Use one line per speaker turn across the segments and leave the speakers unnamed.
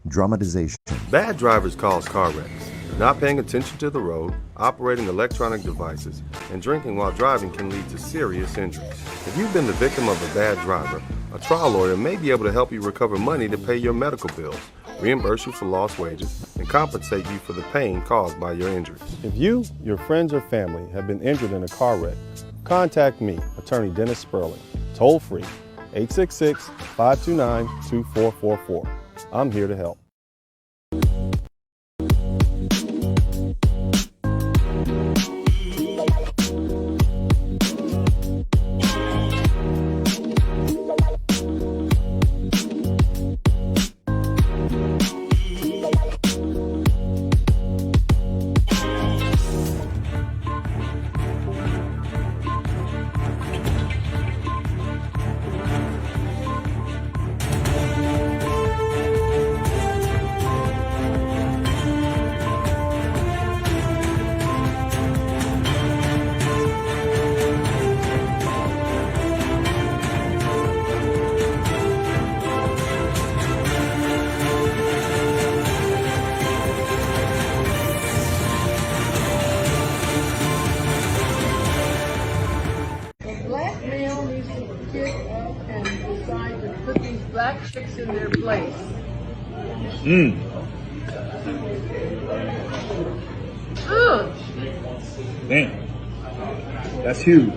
Dramatization.
Bad drivers cause car wrecks. Not paying attention to the road, operating electronic devices, and drinking while driving can lead to serious injuries. If you've been the victim of a bad driver, a trial lawyer may be able to help you recover money to pay your medical bills, reimburse you for lost wages, and compensate you for the pain caused by your injuries. If you, your friends, or family have been injured in a car wreck, contact me, Attorney Dennis Spurling, toll free, 866-529-2444. I'm here to help.
Chicks in their place.
Damn, that's huge.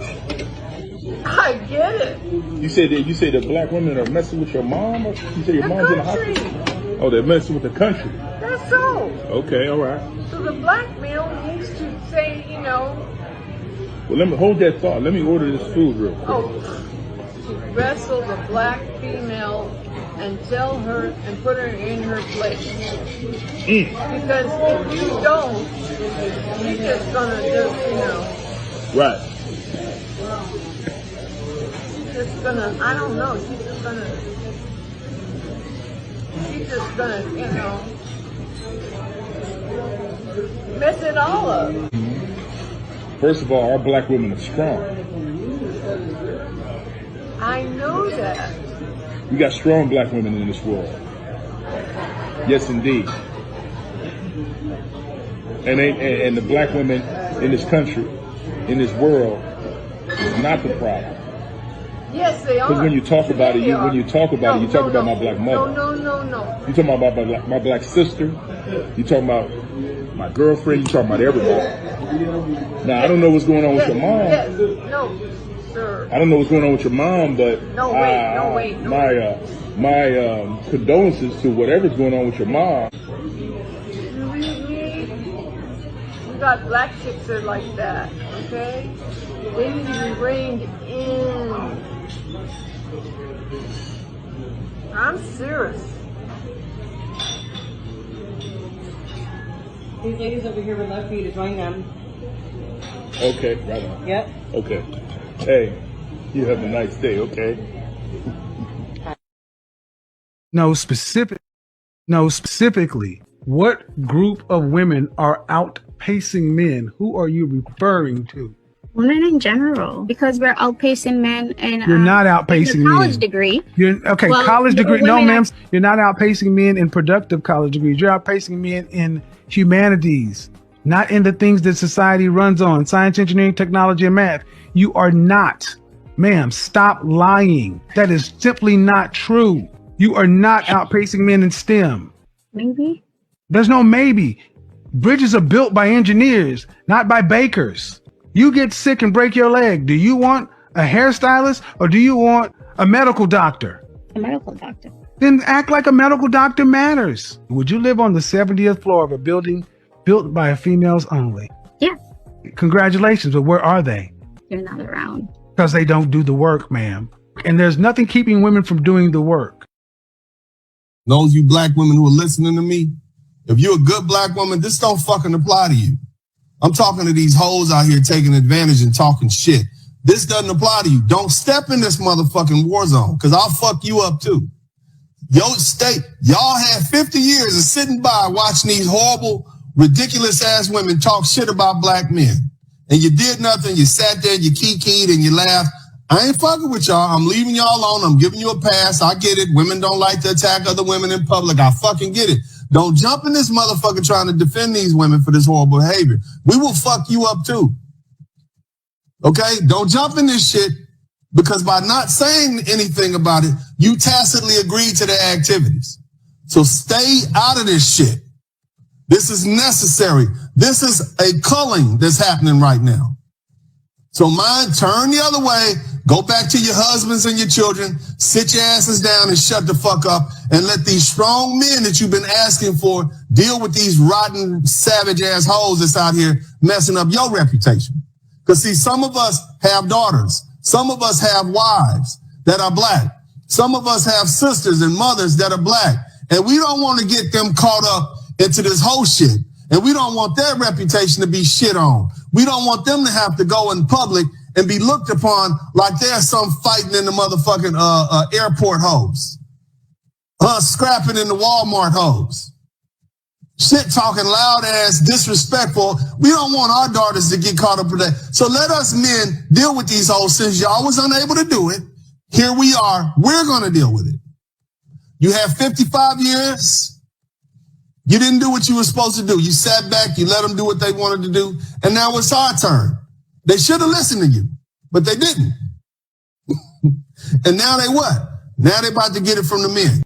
I get it.
You said that black women are messing with your mom? Or you said your mom's in the hospital? Oh, they're messing with the country.
That's so.
Okay, all right.
So the black male needs to say, you know.
Well, let me hold that thought. Let me order this food real quick.
Oh, to wrestle the black female and tell her and put her in her place. Because if you don't, she's just gonna just, you know.
Right.
She's just gonna, I don't know, she's just gonna, you know, mess it all up.
First of all, our black women are strong.
I know that.
We got strong black women in this world. Yes, indeed. And the black women in this country, in this world, is not the problem.
Yes, they are.
Because when you talk about it, you talk about my black mother.
No.
You talking about my black sister. You talking about my girlfriend. You talking about everybody. Now I don't know what's going on with your mom.
Yes, no. Sir.
I don't know what's going on with your mom, but my condolences to whatever's going on with your mom.
We got black chicks that are like that, okay? They need to be reined in. I'm serious.
These ladies over here would love for you to join them.
Okay, right on.
Yep.
Okay. Hey, you have a nice day, okay?
Specifically, what group of women are outpacing men? Who are you referring to?
Women in general, because we're outpacing men in
You're not outpacing men.
College degree.
College degree. No, ma'am. You're not outpacing men in productive college degrees. You're outpacing men in humanities, not in the things that society runs on, science, engineering, technology, and math. You are not. Ma'am, stop lying. That is simply not true. You are not outpacing men in STEM.
Maybe.
There's no maybe. Bridges are built by engineers, not by bakers. You get sick and break your leg. Do you want a hairstylist or do you want a medical doctor?
A medical doctor.
Then act like a medical doctor matters. Would you live on the 70th floor of a building built by females only?
Yeah.
Congratulations, but where are they?
They're not around.
Because they don't do the work, ma'am. And there's nothing keeping women from doing the work.
Those you black women who are listening to me, if you're a good black woman, this don't fucking apply to you. I'm talking to these hoes out here taking advantage and talking shit. This doesn't apply to you. Don't step in this motherfucking war zone, because I'll fuck you up too. Y'all had 50 years of sitting by watching these horrible, ridiculous ass women talk shit about black men. And you did nothing. You sat there and you kikied and you laughed. I ain't fucking with y'all. I'm leaving y'all alone. I'm giving you a pass. I get it. Women don't like to attack other women in public. I fucking get it. Don't jump in this motherfucker trying to defend these women for this horrible behavior. We will fuck you up too. Okay? Don't jump in this shit because by not saying anything about it, you tacitly agree to their activities. So stay out of this shit. This is necessary. This is a culling that's happening right now. So mind, turn the other way, go back to your husbands and your children, sit your asses down and shut the fuck up and let these strong men that you've been asking for deal with these rotten, savage ass hoes that's out here messing up your reputation. Because see, some of us have daughters. Some of us have wives that are black. Some of us have sisters and mothers that are black. And we don't want to get them caught up into this whole shit. And we don't want their reputation to be shit on. We don't want them to have to go in public and be looked upon like they're some fighting in the motherfucking airport hose. Scrapping in the Walmart hose. Shit talking loud ass, disrespectful. We don't want our daughters to get caught up in that. So let us men deal with these hoes since y'all was unable to do it. Here we are. We're going to deal with it. You have 55 years. You didn't do what you were supposed to do. You sat back, you let them do what they wanted to do, and now it's our turn. They should have listened to you, but they didn't. And now they what? Now they about to get it from the men.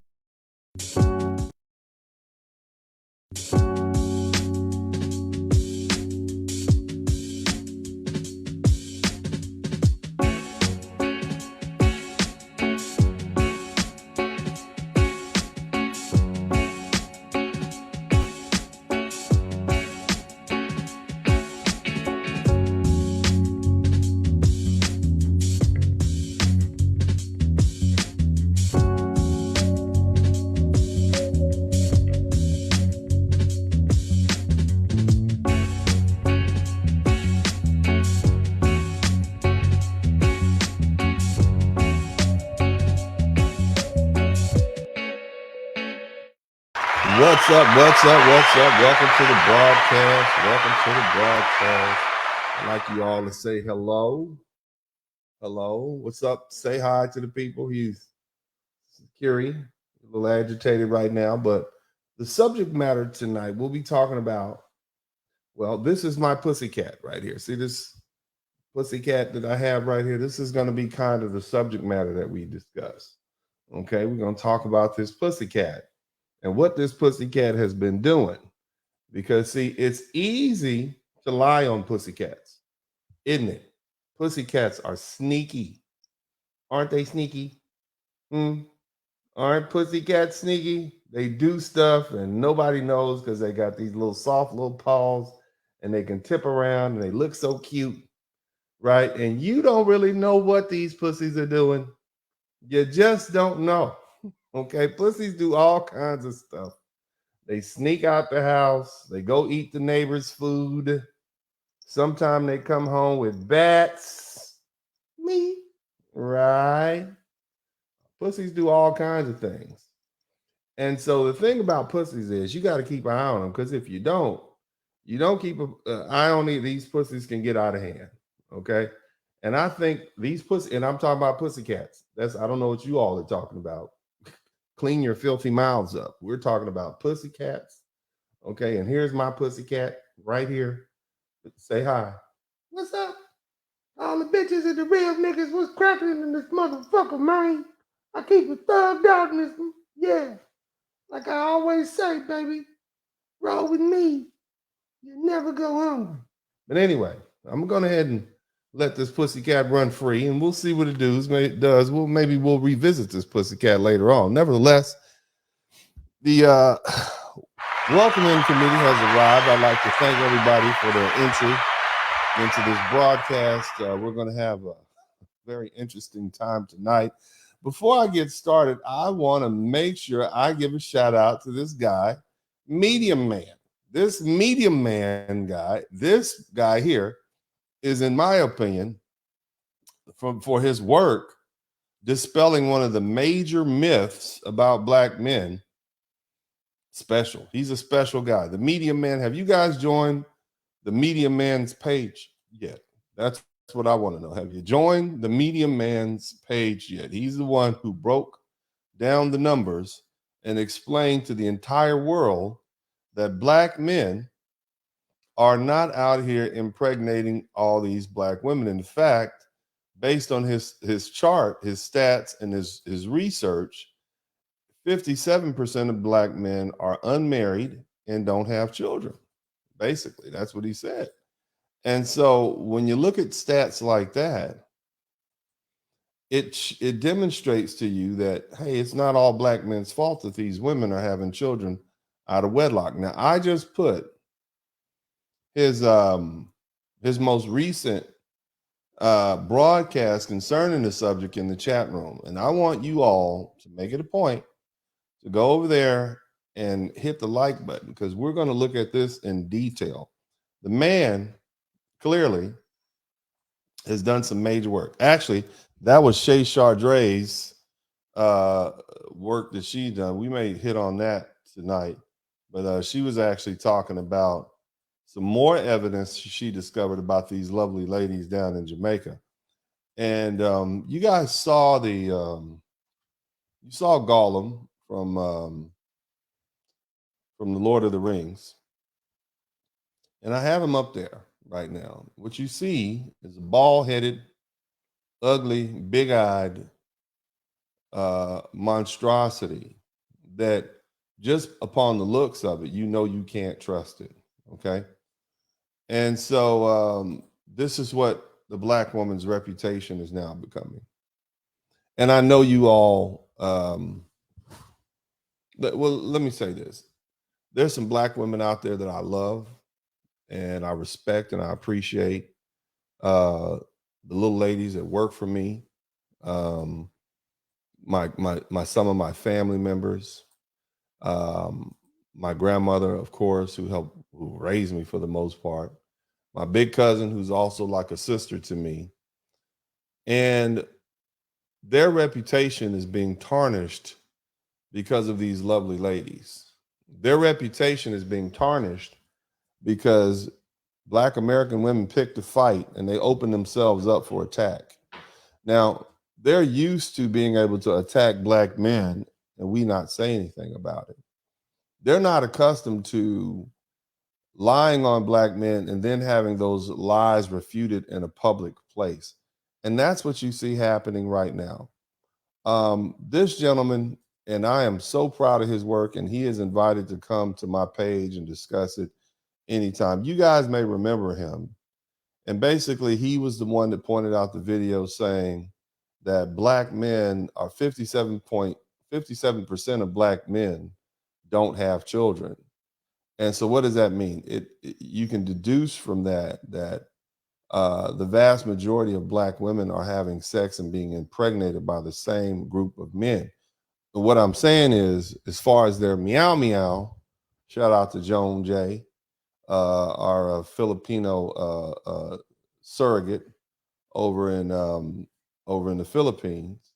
What's up? Welcome to the broadcast. I'd like you all to say hello. Hello. What's up? Say hi to the people. He's Curie, a little agitated right now, but the subject matter tonight, we'll be talking about, well, this is my pussycat right here. See this pussycat that I have right here? This is going to be kind of the subject matter that we discuss. Okay, we're going to talk about this pussycat and what this pussycat has been doing. Because, see, it's easy to lie on pussycats, isn't it? Pussycats are sneaky. Aren't they sneaky? Aren't pussycats sneaky? They do stuff and nobody knows because they got these little soft little paws and they can tip around and they look so cute, right? And you don't really know what these pussies are doing. You just don't know. Okay, pussies do all kinds of stuff. They sneak out the house. They go eat the neighbor's food. Sometimes they come home with bats. Me, right? Pussies do all kinds of things. And so the thing about pussies is you got to keep an eye on them, because if you don't keep an eye on these pussies can get out of hand. Okay. And I think these pussies, and I'm talking about pussycats. I don't know what you all are talking about. Clean your filthy mouths up. We're talking about pussycats. Okay. And here's my pussycat right here. Say hi. What's up? All the bitches and the real niggas was cracking in this motherfucker, man. I keep it thugged out in this. Yeah. Like I always say, baby, roll with me. You never go hungry. But anyway, I'm going to go ahead and let this pussycat run free, and we'll see what it does. Maybe we'll revisit this pussycat later on. Nevertheless, the welcoming committee has arrived. I'd like to thank everybody for their entry into this broadcast. We're going to have a very interesting time tonight. Before I get started, I want to make sure I give a shout out to this guy, Medium Man. This Medium Man guy, this guy here is, in my opinion, for his work, dispelling one of the major myths about black men. Special. He's a special guy. The Medium Man. Have you guys joined the Medium Man's page yet? That's what I want to know. Have you joined the Medium Man's page yet? He's the one who broke down the numbers and explained to the entire world that black men are not out here impregnating all these black women. In fact, based on his chart, his stats, and his research, 57% of black men are unmarried and don't have children. Basically, that's what he said. And so when you look at stats like that, it demonstrates to you that, hey, it's not all black men's fault that these women are having children out of wedlock. Now, I just put his most recent broadcast concerning the subject in the chat room, and I want you all to make it a point to go over there and hit the like button, because we're going to look at this in detail. The man clearly has done some major work. Actually, that was Shay Chardre's work that she done. We may hit on that tonight, but she was actually talking about some more evidence she discovered about these lovely ladies down in Jamaica. And you guys saw you saw Gollum from the Lord of the Rings, and I have him up there right now. What you see is a bald-headed, ugly, big-eyed monstrosity that just upon the looks of it, you know you can't trust it, okay? And so this is what the black woman's reputation is now becoming. And I know you all, well, let me say this. There's some black women out there that I love and I respect and I appreciate. The little ladies that work for me, some of my family members, my grandmother, of course, who raised me for the most part, my big cousin, who's also like a sister to me, and their reputation is being tarnished because of these lovely ladies. Their reputation is being tarnished because black American women picked a fight and they opened themselves up for attack. Now, they're used to being able to attack black men and we not say anything about it. They're not accustomed to lying on black men and then having those lies refuted in a public place. And that's what you see happening right now. This gentleman, and I am so proud of his work, and he is invited to come to my page and discuss it anytime. You guys may remember him. And basically, he was the one that pointed out the video saying that black men are 57% of black men don't have children. And so what does that mean? You can deduce from that the vast majority of black women are having sex and being impregnated by the same group of men. But what I'm saying is, as far as their meow meow, shout out to Joan J., our Filipino surrogate over in the Philippines,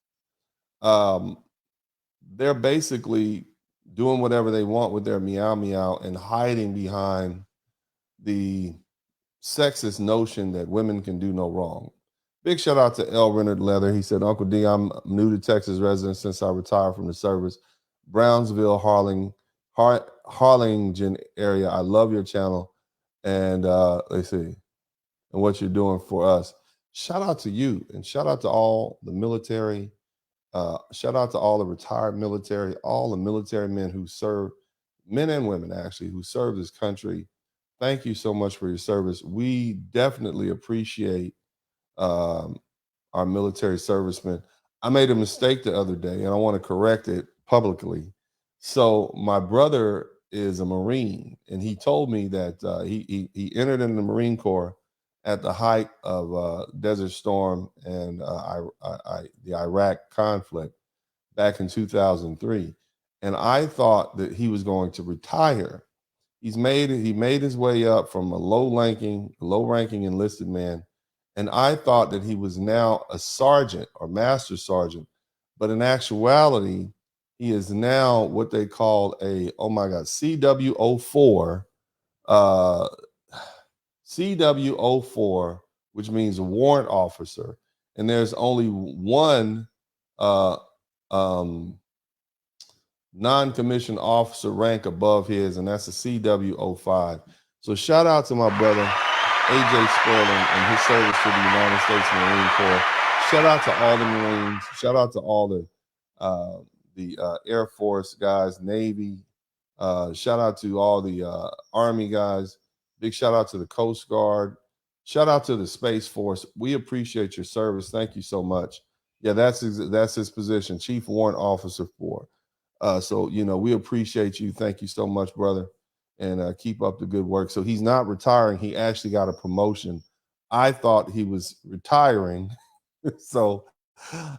they're basically doing whatever they want with their meow meow and hiding behind the sexist notion that women can do no wrong. Big shout out to L. Renard Leather. He said, Uncle D, I'm new to Texas resident since I retired from the service. Brownsville, Harlingen area. I love your channel. And let's see, and what you're doing for us. Shout out to you and shout out to all the military. Shout out to all the retired military, all the military men who serve, men and women actually, who serve this country. Thank you so much for your service. We definitely appreciate our military servicemen. I made a mistake the other day and I want to correct it publicly. So my brother is a Marine and he told me that he entered in the Marine Corps at the height of Desert Storm and the Iraq conflict back in 2003. And I thought that he was going to retire. He made his way up from a low-ranking enlisted man. And I thought that he was now a sergeant or master sergeant. But in actuality, he is now what they call a, oh my God, CW04, CW04 which means a warrant officer. And there's only one non-commissioned officer rank above his, and that's a CW05. So shout out to my brother, AJ Spurling, and his service to the United States Marine Corps. Shout out to all the Marines. Shout out to all the Air Force guys, Navy. Shout out to all the Army guys. Big shout out to the Coast Guard. Shout out to the Space Force. We appreciate your service. Thank you so much. Yeah, that's his position, Chief Warrant Officer 4. So, you know, we appreciate you. Thank you so much, brother. And keep up the good work. So he's not retiring. He actually got a promotion. I thought he was retiring. So,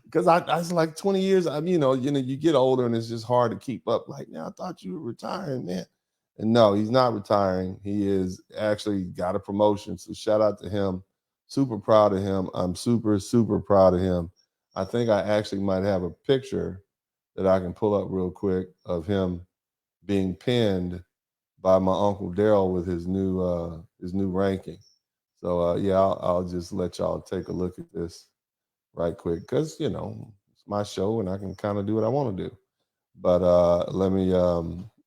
because I was like 20 years, you know, you get older and it's just hard to keep up. Like, now I thought you were retiring, man. And no, he's not retiring. He is actually got a promotion. So shout out to him. Super proud of him. I'm super, super proud of him. I think I actually might have a picture that I can pull up real quick of him being pinned by my Uncle Daryl with his new ranking. So yeah, I'll just let y'all take a look at this right quick, because you know it's my show and I can kind of do what I want to do. But let me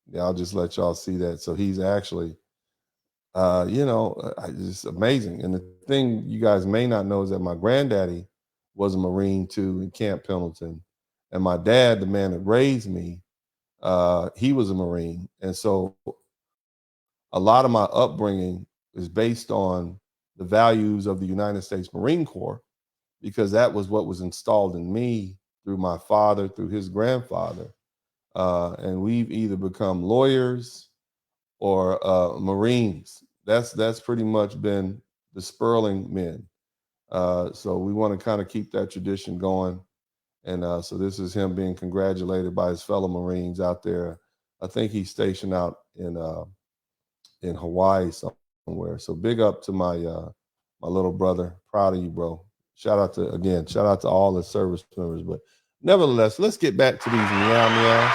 yeah, I'll just let y'all see that. So he's actually you know, just amazing. And the thing you guys may not know is that my granddaddy was a Marine too in Camp Pendleton, and my dad, the man that raised me, he was a Marine. And so a lot of my upbringing is based on the values of the United States Marine Corps, because that was what was installed in me through my father, through his grandfather. And we've either become lawyers or Marines. That's pretty much been the Spurling men. So we want to kind of keep that tradition going. And so this is him being congratulated by his fellow Marines out there. I think he's stationed out in Hawaii somewhere. So big up to my my little brother. Proud of you, bro. Shout out to all the service members. But nevertheless, let's get back to these meow meows.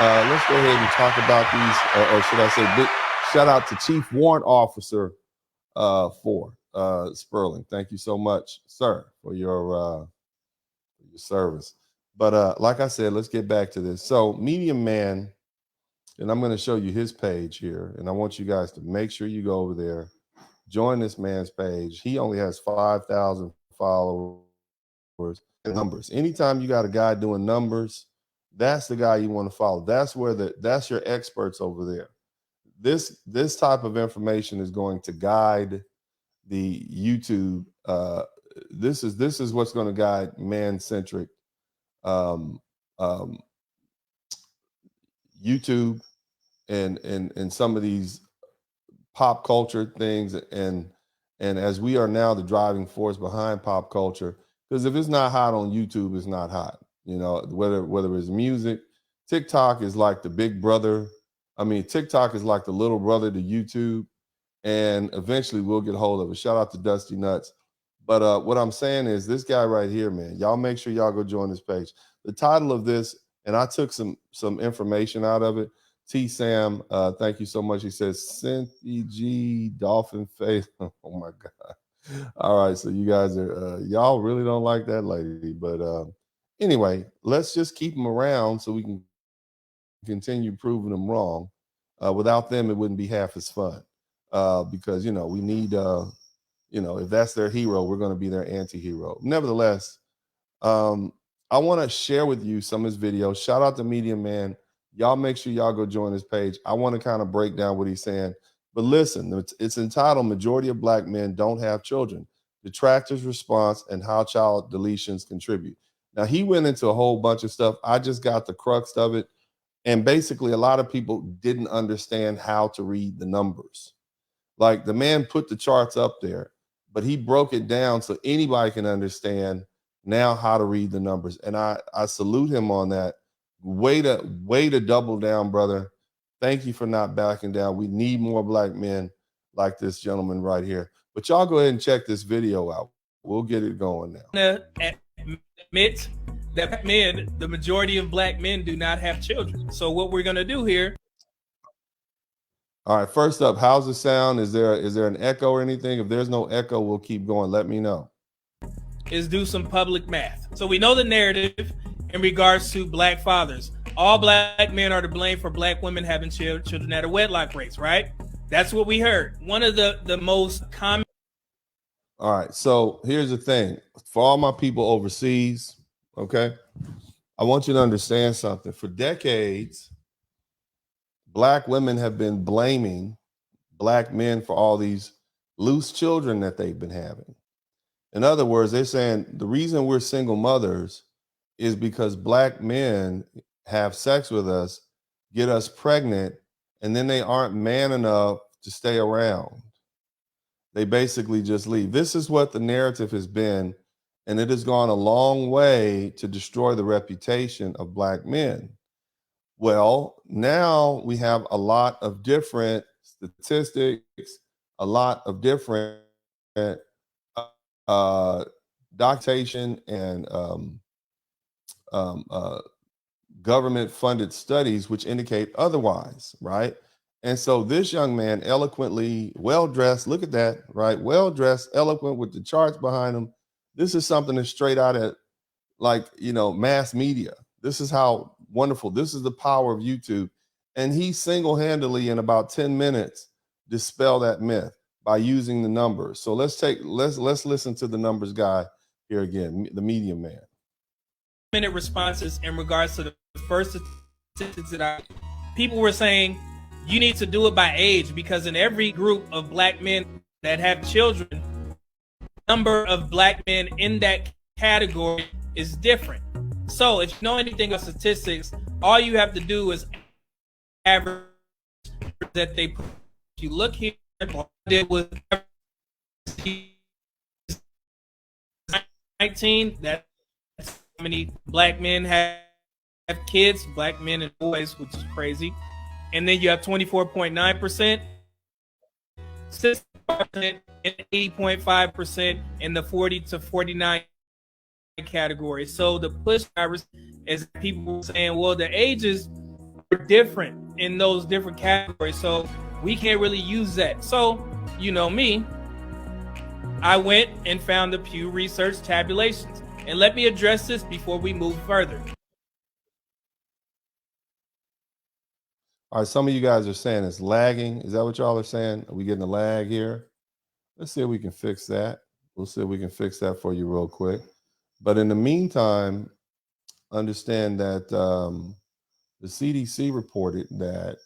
Let's go ahead and talk about these, or should I say, big shout out to Chief Warrant Officer 4, Spurling. Thank you so much, sir, for your service. But like I said, let's get back to this. So Medium Man, and I'm going to show you his page here, and I want you guys to make sure you go over there, join this man's page. He only has 5,000 followers and numbers. Anytime you got a guy doing numbers, that's the guy you want to follow. That's your experts over there. This type of information is going to guide the YouTube. This is what's going to guide man-centric YouTube and some of these pop culture things, and as we are now the driving force behind pop culture, because if it's not hot on YouTube, it's not hot. You know, whether it's music, TikTok is like the big brother. I mean, TikTok is like the little brother to YouTube, and eventually we'll get hold of it. Shout out to Dusty Nuts. But what I'm saying is this guy right here, man, y'all make sure y'all go join this page. The title of this, and I took some information out of it. T Sam, thank you so much. He says, Cynthia G, Dolphin Face. Oh my God. All right, so you guys are, y'all really don't like that lady. But anyway, let's just keep them around so we can continue proving them wrong. Without them, it wouldn't be half as fun. Because, you know, we need, you know, if that's their hero, we're going to be their anti-hero. Nevertheless, I want to share with you some of his videos. Shout out to Medium Man. Y'all make sure y'all go join his page. I want to kind of break down what he's saying. But listen, it's entitled Majority of Black Men Don't Have Children, Detractors' Response and How Child Deletions Contribute. Now, he went into a whole bunch of stuff. I just got the crux of it. And basically, a lot of people didn't understand how to read the numbers. Like, the man put the charts up there, but he broke it down so anybody can understand now how to read the numbers. And I salute him on that. Way to double down, brother. Thank you for not backing down. We need more black men like this gentleman right here. But y'all go ahead and check this video out. We'll get it going now.
Admit that men, the majority of black men, do not have children. So what we're going to do here.
All right, first up, how's the sound? Is there an echo or anything? If there's no echo, we'll keep going. Let me know.
Is do some public math. So we know the narrative in regards to black fathers. All black men are to blame for black women having children at a wedlock rates, right? That's what we heard. One of the most common.
All right, so here's the thing. For all my people overseas, okay, I want you to understand something. For decades, black women have been blaming black men for all these loose children that they've been having. In other words, they're saying the reason we're single mothers is because black men have sex with us, get us pregnant, and then they aren't man enough to stay around. They basically just leave. This is what the narrative has been, and it has gone a long way to destroy the reputation of black men. Well, now we have a lot of different statistics, a lot of different documentation and government-funded studies which indicate otherwise, right? And so this young man, eloquently, well-dressed, look at that, right? Well-dressed, eloquent with the charts behind him. This is something that's straight out of, like, mass media. This is how wonderful, this is the power of YouTube. And he single-handedly in about 10 minutes dispel that myth by using the numbers. So let's listen to the numbers guy here again, the medium man.
Minute responses in regards to the first statistics that people were saying you need to do it by age, because in every group of black men that have children, number of black men in that category is different. So if you know anything about statistics, all you have to do is average that they put. If you look here, it was 19. That's how many black men have kids, black men and boys, which is crazy. And then you have 24.9%, 6%, and 80.5% in the 40 to 49 category. So the push is people saying, well, the ages are different in those different categories, so we can't really use that. So, you know me, I went and found the Pew Research tabulations. And let me address this before we move further.
All right, some of you guys are saying it's lagging. Is that what y'all are saying? Are we getting a lag here? Let's see if we can fix that. We'll see if we can fix that for you real quick. But in the meantime, understand that the CDC reported that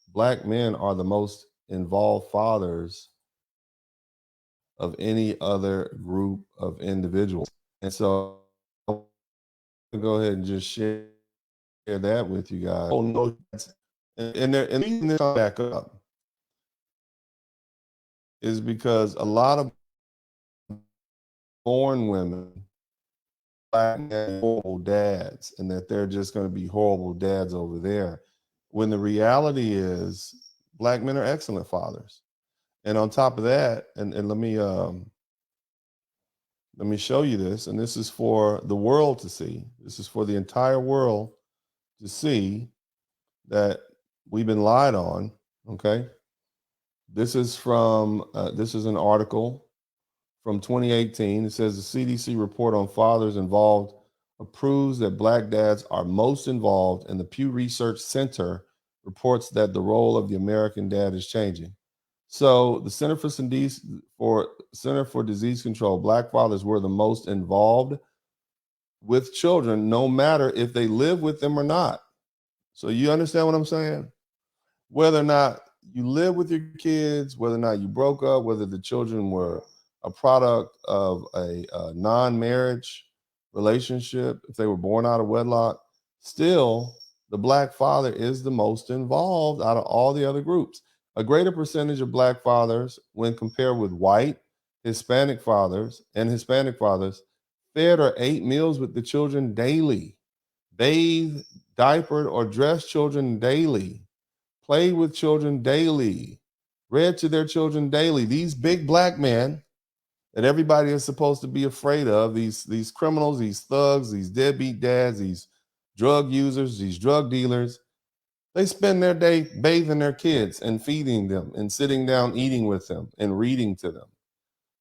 black men are the most involved fathers of any other group of individuals. And so I'll go ahead and just share that with you guys. Oh, no. And the reason this back up is because a lot of born women, black men, horrible dads, and that they're just going to be horrible dads over there, when the reality is black men are excellent fathers. And on top of that, and let me show you this, and this is for the world to see. This is for the entire world to see that we've been lied on. Okay, this is from this is an article from 2018. It says the CDC report on fathers involved proves that black dads are most involved, and the Pew Research Center reports that the role of the American dad is changing. So the Center for Disease Control, black fathers were the most involved with children, no matter if they live with them or not. So you understand what I'm saying? Whether or not you live with your kids, whether or not you broke up, whether the children were a product of a non-marriage relationship, if they were born out of wedlock, still the black father is the most involved out of all the other groups. A greater percentage of black fathers, when compared with white, Hispanic fathers, fed or ate meals with the children daily, bathed, diapered, or dressed children daily, played with children daily, read to their children daily. These big black men that everybody is supposed to be afraid of, these criminals, these thugs, these deadbeat dads, these drug users, these drug dealers, They spend their day bathing their kids and feeding them and sitting down eating with them and reading to them.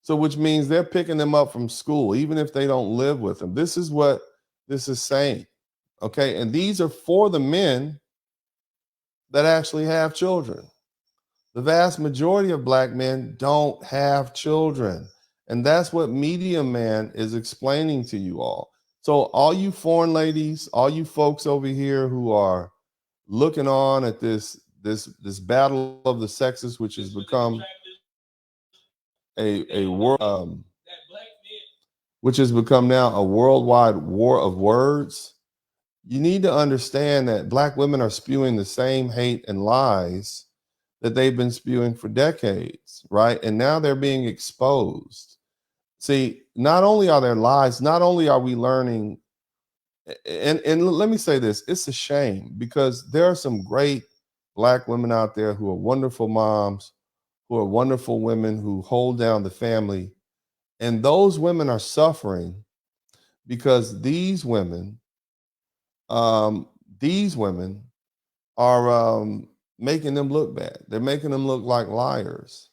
So which means they're picking them up from school, even if they don't live with them. This is what this is saying. Okay. And these are for the men that actually have children. The vast majority of black men don't have children. And that's what Media Man is explaining to you all. So all you foreign ladies, all you folks over here who are looking on at this battle of the sexes, which has become a world, which has become now a worldwide war of words. You need to understand that black women are spewing the same hate and lies that they've been spewing for decades, right? And now they're being exposed. See, not only are there lies, not only are we learning, and let me say this, it's a shame because there are some great black women out there who are wonderful moms, who are wonderful women who hold down the family. And those women are suffering because these women are making them look bad. They're making them look like liars.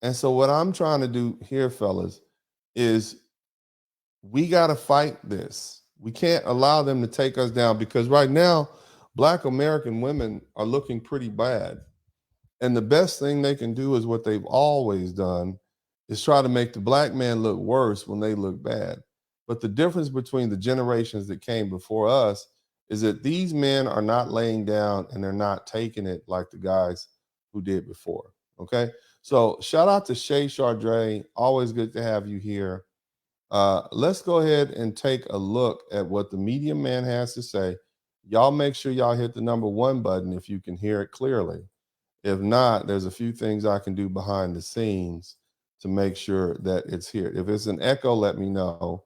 And so what I'm trying to do here, fellas, is we got to fight this. We can't allow them to take us down because right now, Black American women are looking pretty bad. And the best thing they can do is what they've always done is try to make the black man look worse when they look bad. But the difference between the generations that came before us is that these men are not laying down and they're not taking it like the guys who did before. Okay. So shout out to Shay Chardre. Always good to have you here. Let's go ahead and take a look at what the Media Man has to say. Y'all make sure y'all hit the #1 button if you can hear it clearly. If not, there's a few things I can do behind the scenes to make sure that it's here. If it's an echo, let me know.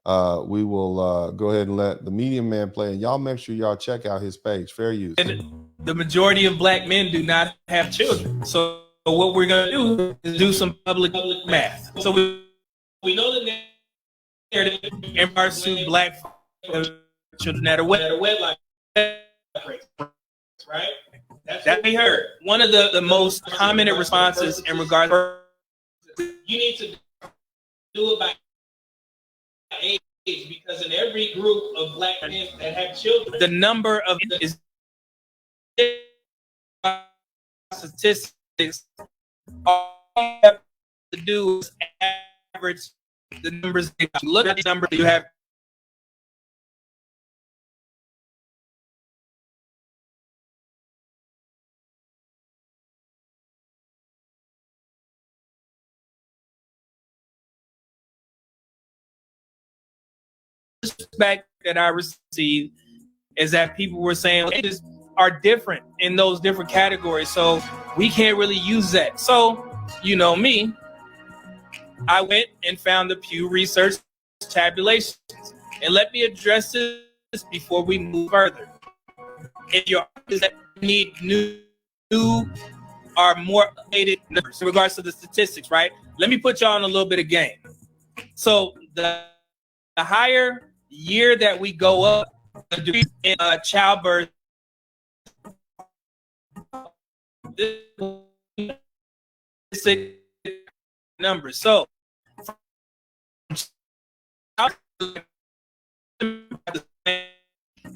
We will go ahead and let the Media Man play. And y'all make sure y'all check out his page, Fair Use.
And the majority of black men do not have children. So what we're going to do is do some public math. So we know the narrative in regards to black children that are wedlock, right? That we heard. One of the most commented responses in regards to you need to do it by age because in every group of black men that have children, the number of is statistics. All you have to do is average the numbers. Look at the number you have. Feedback that I received is that people were saying ages are different in those different categories, so we can't really use that. So, you know me, I went and found the Pew Research tabulations, and let me address this before we move further. If your is that need new or more updated numbers in regards to the statistics, right? Let me put y'all on a little bit of game. So the higher year that we go up, the degree in childbirth, this numbers. So I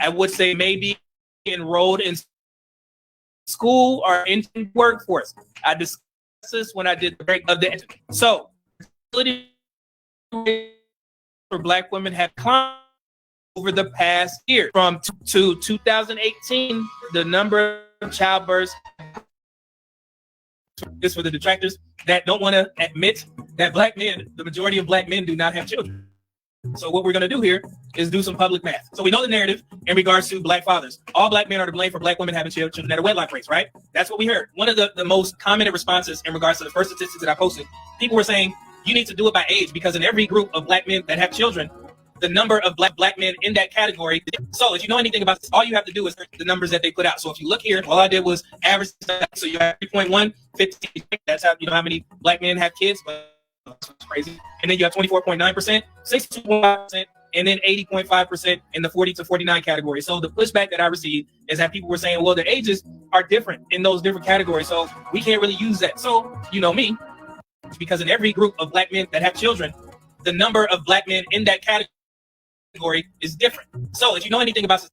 would say maybe enrolled in school or in workforce. I discussed this when I did the break of the so for black women have climbed over the past year. From to 2018, the number of childbirths, this for the detractors that don't want to admit that black men, the majority of black men do not have children. So what we're going to do here is do some public math. So we know the narrative in regards to black fathers. All black men are to blame for black women having children that are wedlock rates, right? That's what we heard. One of the most commented responses in regards to the first statistics that I posted, people were saying, you need to do it by age because in every group of black men that have children, the number of black men in that category. So if you know anything about this, all you have to do is the numbers that they put out. So if you look here, all I did was average. So you have 3.1, 15. That's how you know how many black men have kids. But that's crazy. And then you have 24.9%, 62.5%, and then 80.5% in the 40 to 49 category. So the pushback that I received is that people were saying, well, the ages are different in those different categories, so we can't really use that. So you know me, because in every group of black men that have children, the number of black men in that category is different. So if you know anything about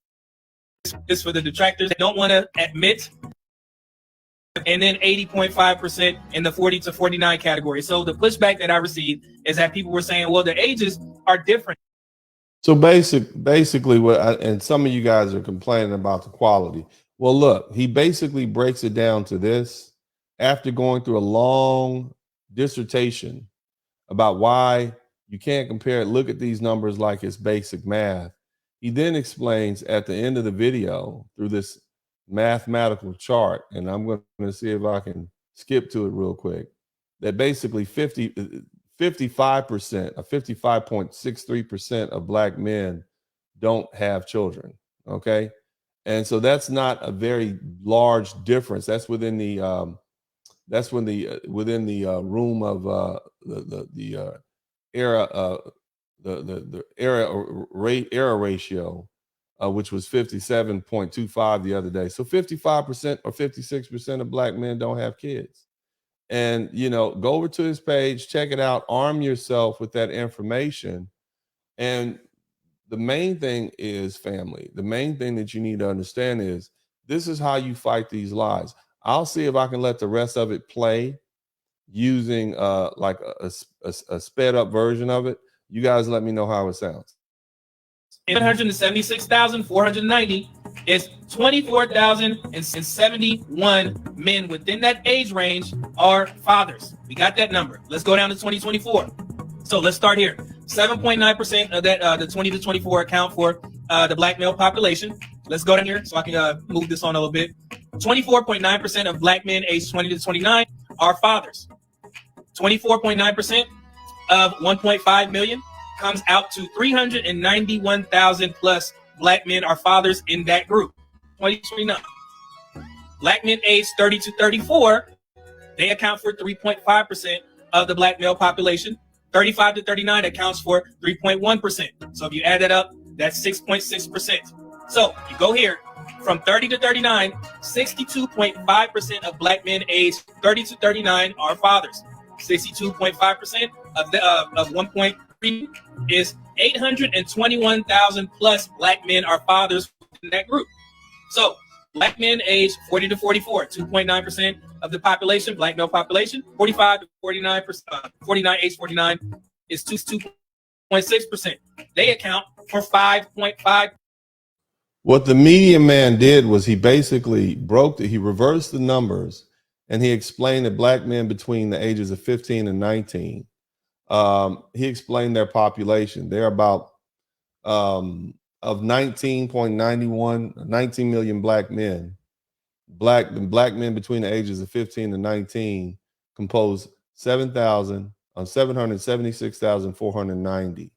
this, for the detractors that don't want to admit, and then 80.5% in the 40 to 49 category. So the pushback that I received is that people were saying, well, the ages are different.
So basically and some of you guys are complaining about the quality. Well, look, he basically breaks it down to this after going through a long dissertation about why you can't compare it. Look at these numbers like it's basic math. He then explains at the end of the video through this mathematical chart, and I'm going to see if I can skip to it real quick, that basically 55% or 55.63% of black men don't have children. Okay. And so that's not a very large difference. That's within the within the room of the error ratio, which was 57.25 the other day. So 55% or 56% of black men don't have kids. And, you know, go over to his page, check it out, arm yourself with that information. And the main thing is, family, the main thing that you need to understand is this is how you fight these lies. I'll see if I can let the rest of it play using like a sped up version of it. You guys let me know how it sounds.
176,490 is 24,071 men within that age range are fathers. We got that number. Let's go down to 2024. So let's start here. 7.9% of that, the 20 to 24 account for the black male population. Let's go down here so I can move this on a little bit. 24.9% of black men aged 20 to 29 are fathers. 24.9% of 1.5 million comes out to 391,000 plus black men are fathers in that group. 2029. Black men aged 30 to 34, they account for 3.5% of the black male population. 35 to 39 accounts for 3.1%. So if you add that up, that's 6.6%. So you go here from 30 to 39, 62.5% of black men aged 30 to 39 are fathers. 62.5% of the of 1.3 is 821,000 plus black men are fathers in that group. So black men aged 40 to 44, 2.9% of the population, black male population. 45 to 49%, 49 age 49 is 2.6%. They account for 5.5.
What the media man did was he basically he reversed the numbers, and he explained that black men between the ages of 15 and 19, he explained their population. They're about of 19 million black men. Black men between the ages of 15 and 19 compose 776,490.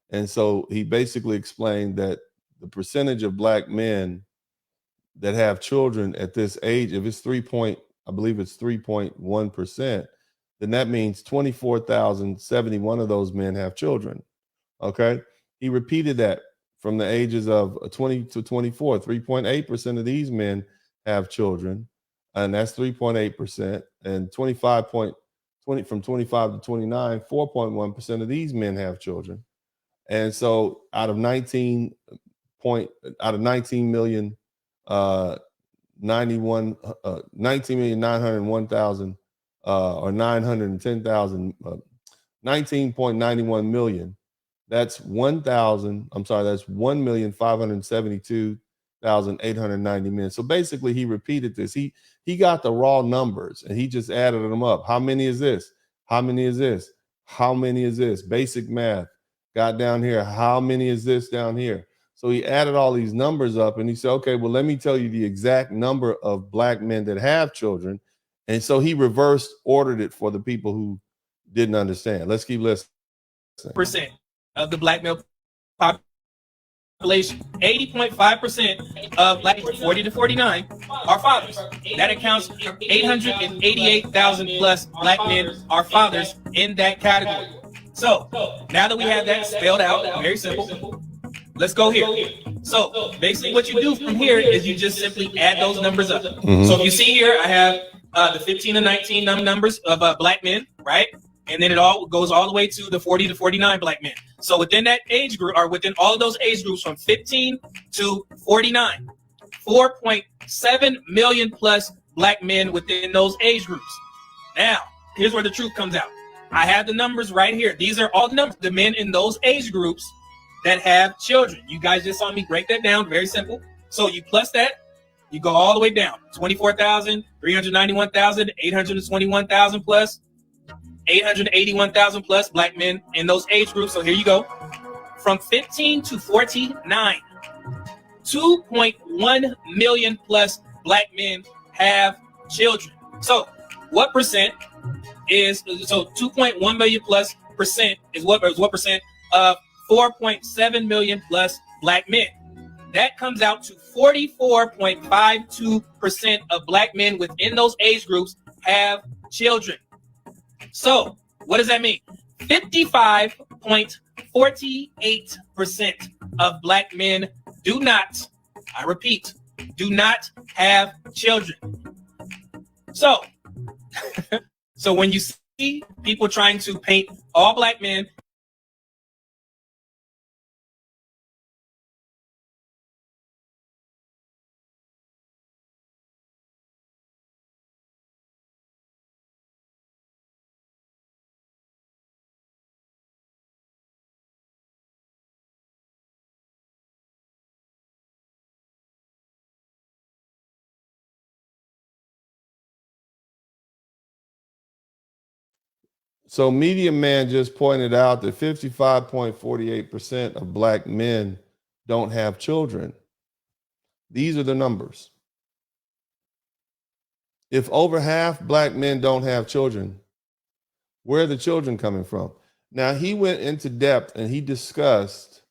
And so he basically explained that the percentage of black men that have children at this age, if it's 3.1%, then that means 24,071 of those men have children. Okay. He repeated that from the ages of 20 to 24, 3.8% of these men have children, and that's 3.8%. And 25.20 from 25 to 29, 4.1% of these men have children. And so out of 19 million 19,901,000 or 910,000, 19.91 million. That's 1,572,890 men. So basically he repeated this. He got the raw numbers and he just added them up. How many is this? How many is this? How many is this? Basic math. Got down here. How many is this down here? So he added all these numbers up and he said, okay, well, let me tell you the exact number of black men that have children. And so he reverse ordered it for the people who didn't understand. Let's keep listening.
Percent of the black male population, 80.5% of black 40 to 49 are fathers. That accounts for 888,000 plus black men are fathers in that category. So now that we have that spelled out, very simple, let's go here. So basically what you do from here is you just simply add those numbers up. So if you see here, I have the 15 and 19 numbers of black men, right? And then it all goes all the way to the 40 to 49 black men. So within that age group, or within all of those age groups from 15 to 49, 4.7 million plus black men within those age groups. Now, here's where the truth comes out. I have the numbers right here. These are all the numbers, the men in those age groups that have children. You guys just saw me break that down. Very simple. So you plus that, you go all the way down. 24,000, 391,000, 821,000 plus, 881,000 plus black men in those age groups. So here you go. From 15 to 49, 2.1 million plus black men have children. So what percent is, so 2.1 million plus percent is what percent of 4.7 million plus black men? That comes out to 44.52% of black men within those age groups have children. So what does that mean? 55.48% of black men do not, I repeat, do not have children. So, so when you see people trying to paint all black men
So Media Man just pointed out that 55.48% of black men don't have children. These are the numbers. If over half black men don't have children, where are the children coming from? Now, he went into depth and he discussed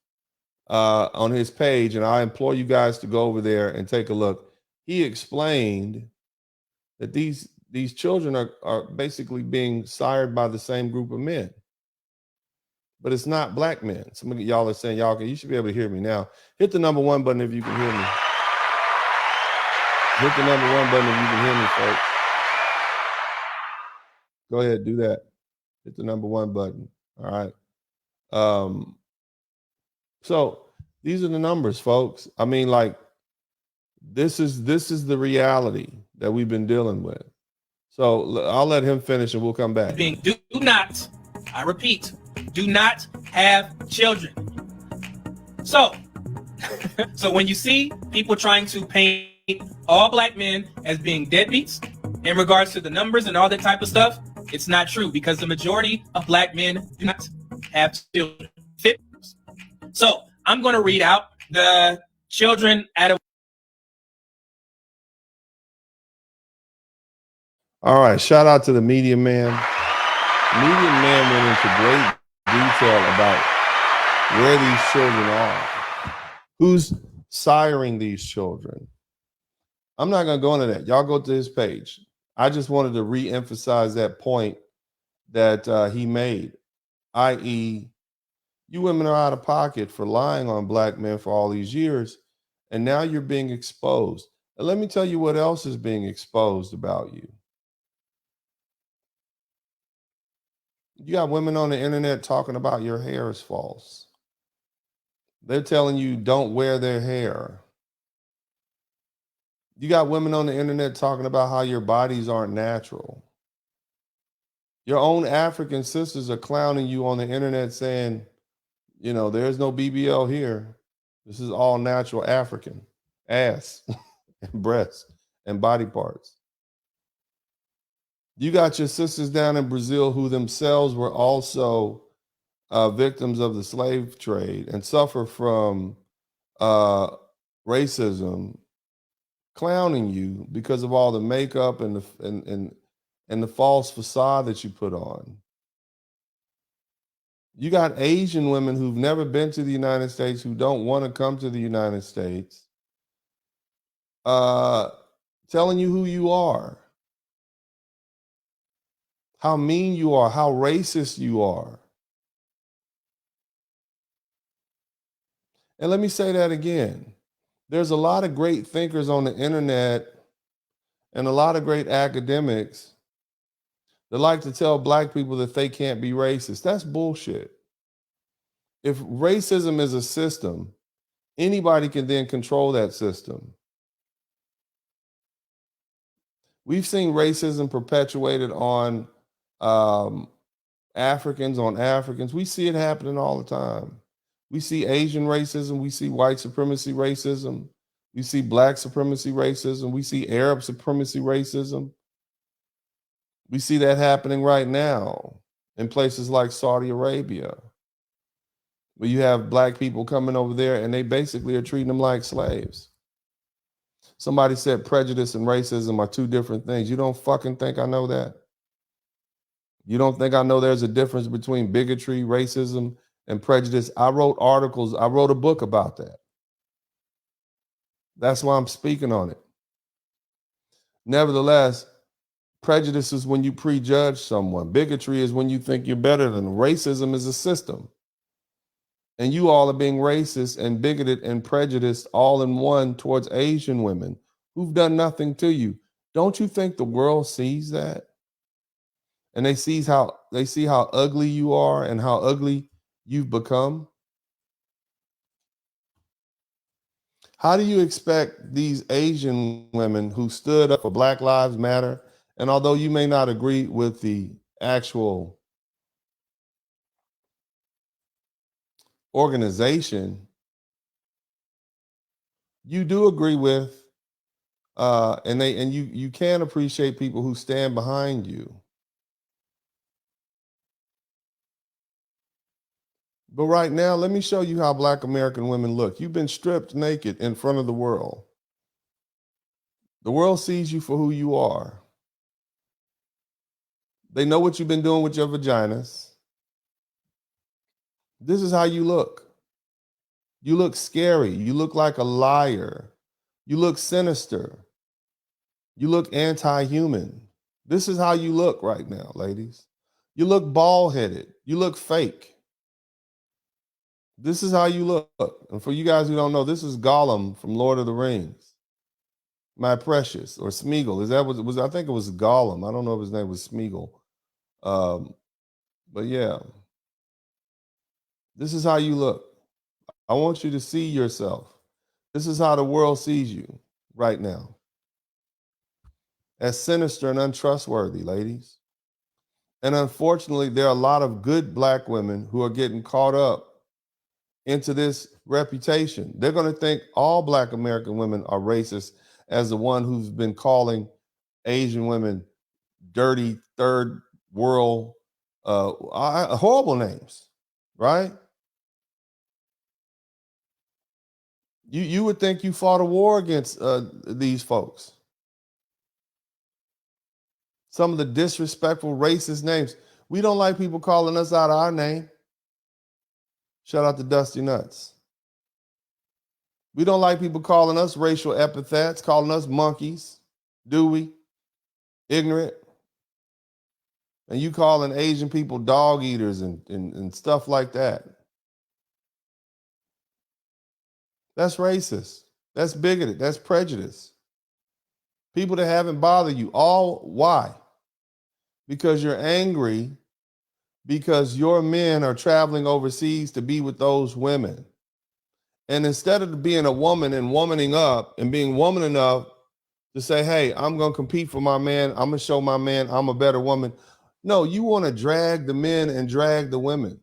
on his page, and I implore you guys to go over there and take a look. He explained that these children are basically being sired by the same group of men. But it's not black men. Some of y'all are saying, you should be able to hear me now. Hit the number 1 button if you can hear me. Hit the number 1 button if you can hear me, folks. Go ahead, do that. Hit the number 1 button. All right. So these are the numbers, folks. I mean, like, this is the reality that we've been dealing with. So I'll let him finish and we'll come back.
do not, I repeat, do not have children. So, so when you see people trying to paint all black men as being deadbeats in regards to the numbers and all that type of stuff, it's not true, because the majority of black men do not have children. So I'm going to read out the children out of.
All right, shout out to the Media Man. Media Man went into great detail about where these children are, who's siring these children. I'm not going to go into that. Y'all go to his page. I just wanted to re-emphasize that point that he made, i.e., you women are out of pocket for lying on black men for all these years, and now you're being exposed. And let me tell you what else is being exposed about you. You got women on the internet talking about your hair is false. They're telling you don't wear their hair. You got women on the internet talking about how your bodies aren't natural. Your own African sisters are clowning you on the internet saying, there's no BBL here. This is all natural African ass and breasts and body parts. You got your sisters down in Brazil who themselves were also victims of the slave trade and suffer from racism, clowning you because of all the makeup and the false facade that you put on. You got Asian women who've never been to the United States, who don't want to come to the United States, telling you who you are, how mean you are, how racist you are. And let me say that again. There's a lot of great thinkers on the internet and a lot of great academics that like to tell black people that they can't be racist. That's bullshit. If racism is a system, anybody can then control that system. We've seen racism perpetuated on Africans on Africans. We see it happening all the time. We see Asian racism. We see white supremacy racism. We see black supremacy racism. We see Arab supremacy racism. We see that happening right now in places like Saudi Arabia, where you have black people coming over there and they basically are treating them like slaves. Somebody said prejudice and racism are two different things. You don't fucking think I know that? You don't think I know there's a difference between bigotry, racism, and prejudice? I wrote articles. I wrote a book about that. That's why I'm speaking on it. Nevertheless, prejudice is when you prejudge someone. Bigotry is when you think you're better than them. Racism is a system. And you all are being racist and bigoted and prejudiced all in one towards Asian women who've done nothing to you. Don't you think the world sees that? And they see how ugly you are and how ugly you've become? How do you expect these Asian women who stood up for Black Lives Matter, and although you may not agree with the actual organization, you do agree with, and you can appreciate people who stand behind you. But right now, let me show you how Black American women look. You've been stripped naked in front of the world. The world sees you for who you are. They know what you've been doing with your vaginas. This is how you look. You look scary. You look like a liar. You look sinister. You look anti-human. This is how you look right now, ladies. You look bald-headed. You look fake. This is how you look. And for you guys who don't know, this is Gollum from Lord of the Rings. My precious, or Smeagol. Is that what it was? I think it was Gollum. I don't know if his name was Smeagol. But yeah. This is how you look. I want you to see yourself. This is how the world sees you right now. As sinister and untrustworthy, ladies. And unfortunately, there are a lot of good Black women who are getting caught up into this reputation. They're going to think all Black American women are racist, as the one who's been calling Asian women dirty, third world, horrible names, right? You would think you fought a war against these folks. Some of the disrespectful, racist names. We don't like people calling us out of our name. Shout out to Dusty Nuts. We don't like people calling us racial epithets, calling us monkeys, do we? Ignorant. And you calling Asian people dog eaters and stuff like that. That's racist. That's bigoted. That's prejudice. People that haven't bothered you. All why? Because you're angry because your men are traveling overseas to be with those women. And instead of being a woman and womaning up and being woman enough to say, hey, I'm going to compete for my man. I'm going to show my man I'm a better woman. No, you want to drag the men and drag the women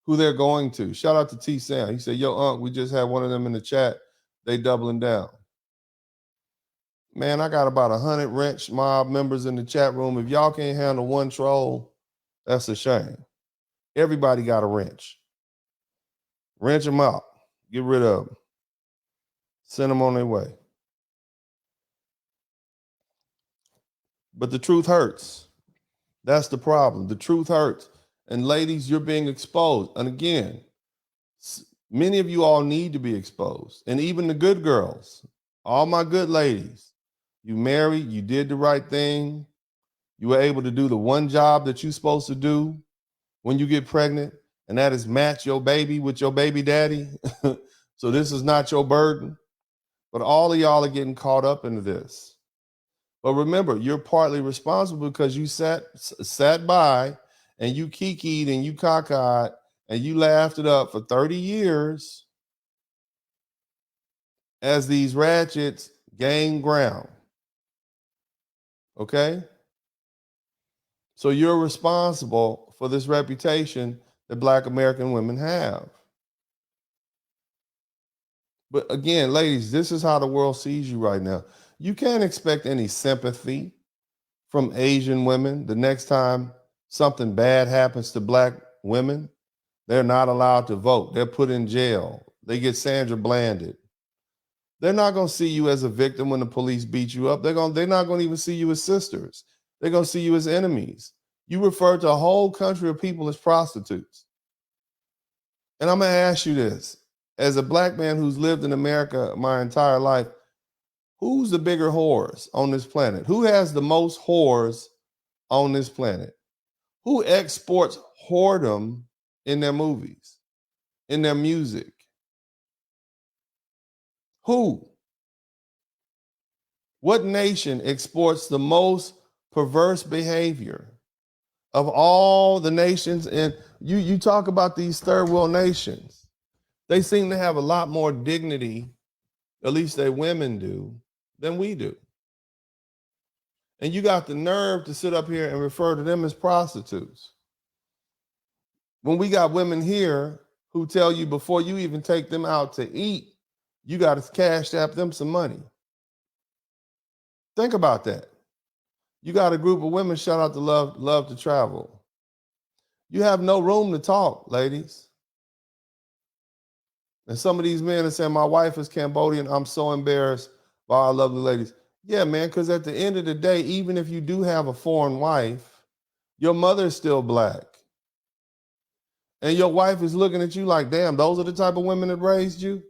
who they're going to. Shout out to T. Sam. He said, yo, Unc, we just had one of them in the chat. They doubling down. Man, I got about 100 Wrench Mob members in the chat room. If y'all can't handle one troll, that's a shame. Everybody got a wrench. Wrench them out. Get rid of them. Send them on their way. But the truth hurts. That's the problem. The truth hurts. And ladies, you're being exposed. And again, many of you all need to be exposed. And even the good girls, all my good ladies, you married, you did the right thing. You were able to do the one job that you're supposed to do when you get pregnant. and that is match your baby with your baby daddy. So this is not your burden. But all of y'all are getting caught up into this. But remember, you're partly responsible because you sat by and you kikied and you cockeyed and you laughed it up for 30 years as these ratchets gain ground. Okay? So you're responsible for this reputation that Black American women have. But again, ladies, this is how the world sees you right now. You can't expect any sympathy from Asian women. The next time something bad happens to Black women, they're not allowed to vote. They're put in jail. They get Sandra Blanded. They're not going to see you as a victim when the police beat you up. They're not going to even see you as sisters. They're going to see you as enemies. You refer to a whole country of people as prostitutes. And I'm going to ask you this. As a Black man who's lived in America my entire life, who's the bigger whores on this planet? Who has the most whores on this planet? Who exports whoredom in their movies, in their music? Who? What nation exports the most perverse behavior of all the nations? And you talk about these third world nations. They seem to have a lot more dignity, at least their women do, than we do. And you got the nerve to sit up here and refer to them as prostitutes. When we got women here who tell you before you even take them out to eat, you got to cash app them some money. Think about that. You got a group of women, shout out to Love to Travel. You have no room to talk, ladies. And some of these men are saying, my wife is Cambodian. I'm so embarrassed by our lovely ladies. Yeah, man, because at the end of the day, even if you do have a foreign wife, your mother is still Black. And your wife is looking at you like, damn, those are the type of women that raised you?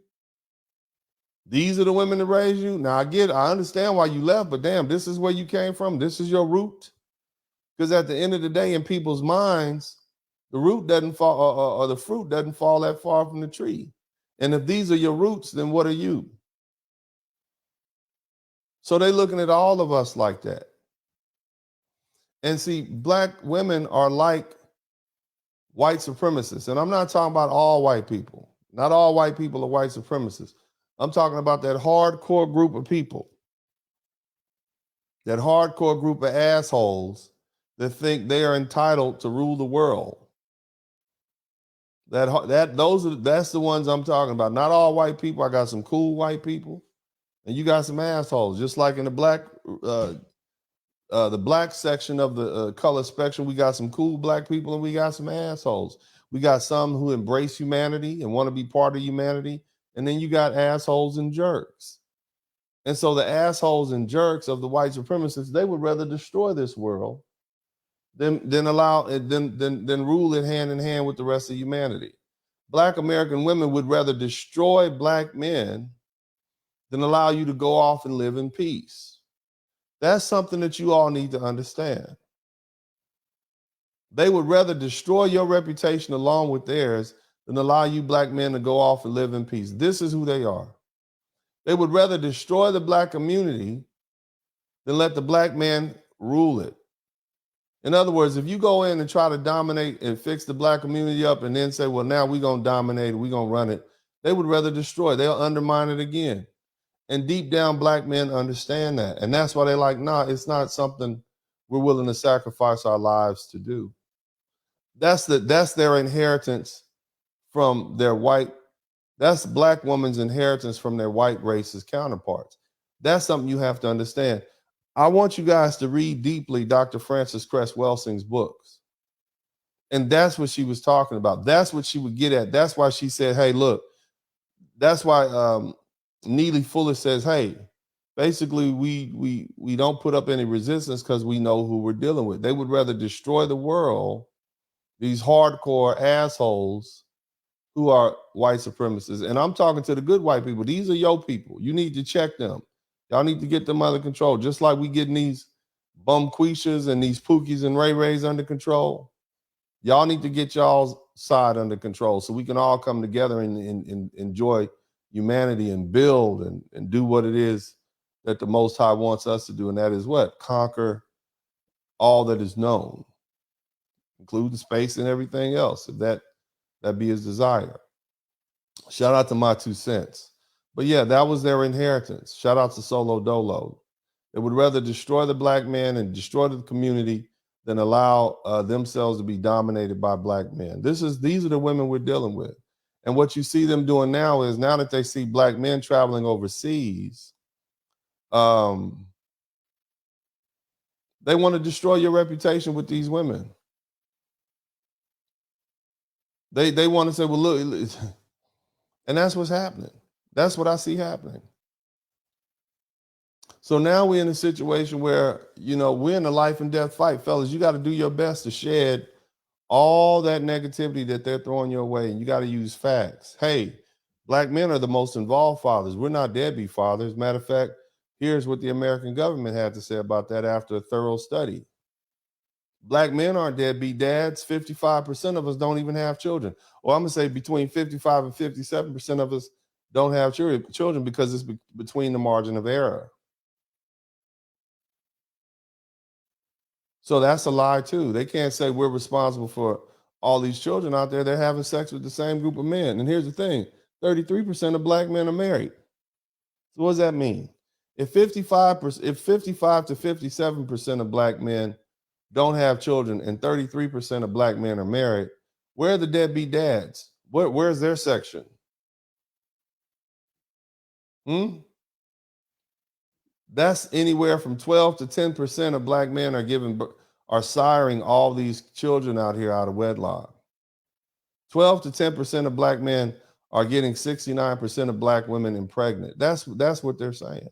These are the women that raised you? Now, I understand why you left, but damn, this is where you came from. This is your root. Because at the end of the day, in people's minds, the root doesn't fall, or the fruit doesn't fall that far from the tree. And if these are your roots, then what are you? So they're looking at all of us like that. And see, Black women are like white supremacists. And I'm not talking about all white people. Not all white people are white supremacists. I'm talking about that hardcore group of people. That hardcore group of assholes that think they are entitled to rule the world. That's the ones I'm talking about. Not all white people. I got some cool white people, and you got some assholes. Just like in the black section of the color spectrum, we got some cool Black people and we got some assholes. We got some who embrace humanity and want to be part of humanity, and then you got assholes and jerks. And so the assholes and jerks of the white supremacists, they would rather destroy this world than rule it hand in hand with the rest of humanity. Black American women would rather destroy Black men than allow you to go off and live in peace. That's something that you all need to understand. They would rather destroy your reputation along with theirs than allow you Black men to go off and live in peace. This is who they are. They would rather destroy the Black community than let the Black man rule it. In other words, if you go in and try to dominate and fix the Black community up and then say, well, now we're going to dominate it, we're going to run it, they would rather destroy. They'll undermine it again. And deep down, Black men understand that. And that's why they're like, nah, it's not something we're willing to sacrifice our lives to do. That's their inheritance from their white, that's Black woman's inheritance from their white racist counterparts. That's something you have to understand. I want you guys to read deeply Dr. Frances Cress Welsing's books. And that's what she was talking about. That's what she would get at. That's why she said, hey, look, that's why Neely Fuller says, hey, basically we don't put up any resistance because we know who we're dealing with. They would rather destroy the world, these hardcore assholes who are white supremacists. And I'm talking to the good white people. These are your people. You need to check them. Y'all need to get them under control, just like we getting these bum Quishas and these Pookies and Ray Rays under control. Y'all need to get y'all's side under control so we can all come together and enjoy humanity and build and do what it is that the Most High wants us to do. And that is what? Conquer all that is known, including space and everything else, if that be his desire. Shout out to my 2 cents. But yeah, that was their inheritance. Shout out to Solo Dolo. They would rather destroy the black man and destroy the community than allow themselves to be dominated by black men. These are the women we're dealing with. And what you see them doing now is, now that they see black men traveling overseas, they want to destroy your reputation with these women. They want to say, well, look, and that's what's happening. That's what I see happening. So now we're in a situation where, we're in a life and death fight. Fellas, you got to do your best to shed all that negativity that they're throwing your way, and you got to use facts. Hey, black men are the most involved fathers. We're not deadbeat fathers. Matter of fact, here's what the American government had to say about that after a thorough study. Black men aren't deadbeat dads. 55% of us don't even have children. Or I'm going to say between 55 and 57% of us don't have children because it's between the margin of error. So that's a lie too. They can't say we're responsible for all these children out there. They're having sex with the same group of men. And here's the thing, 33% of black men are married. So what does that mean? If 55 to 57% of black men don't have children and 33% of black men are married, where are the deadbeat dads? Where's their section? That's anywhere from 12 to 10% of black men are siring all these children out here out of wedlock. 12 to 10% of black men are getting 69% of black women impregnant. That's what they're saying.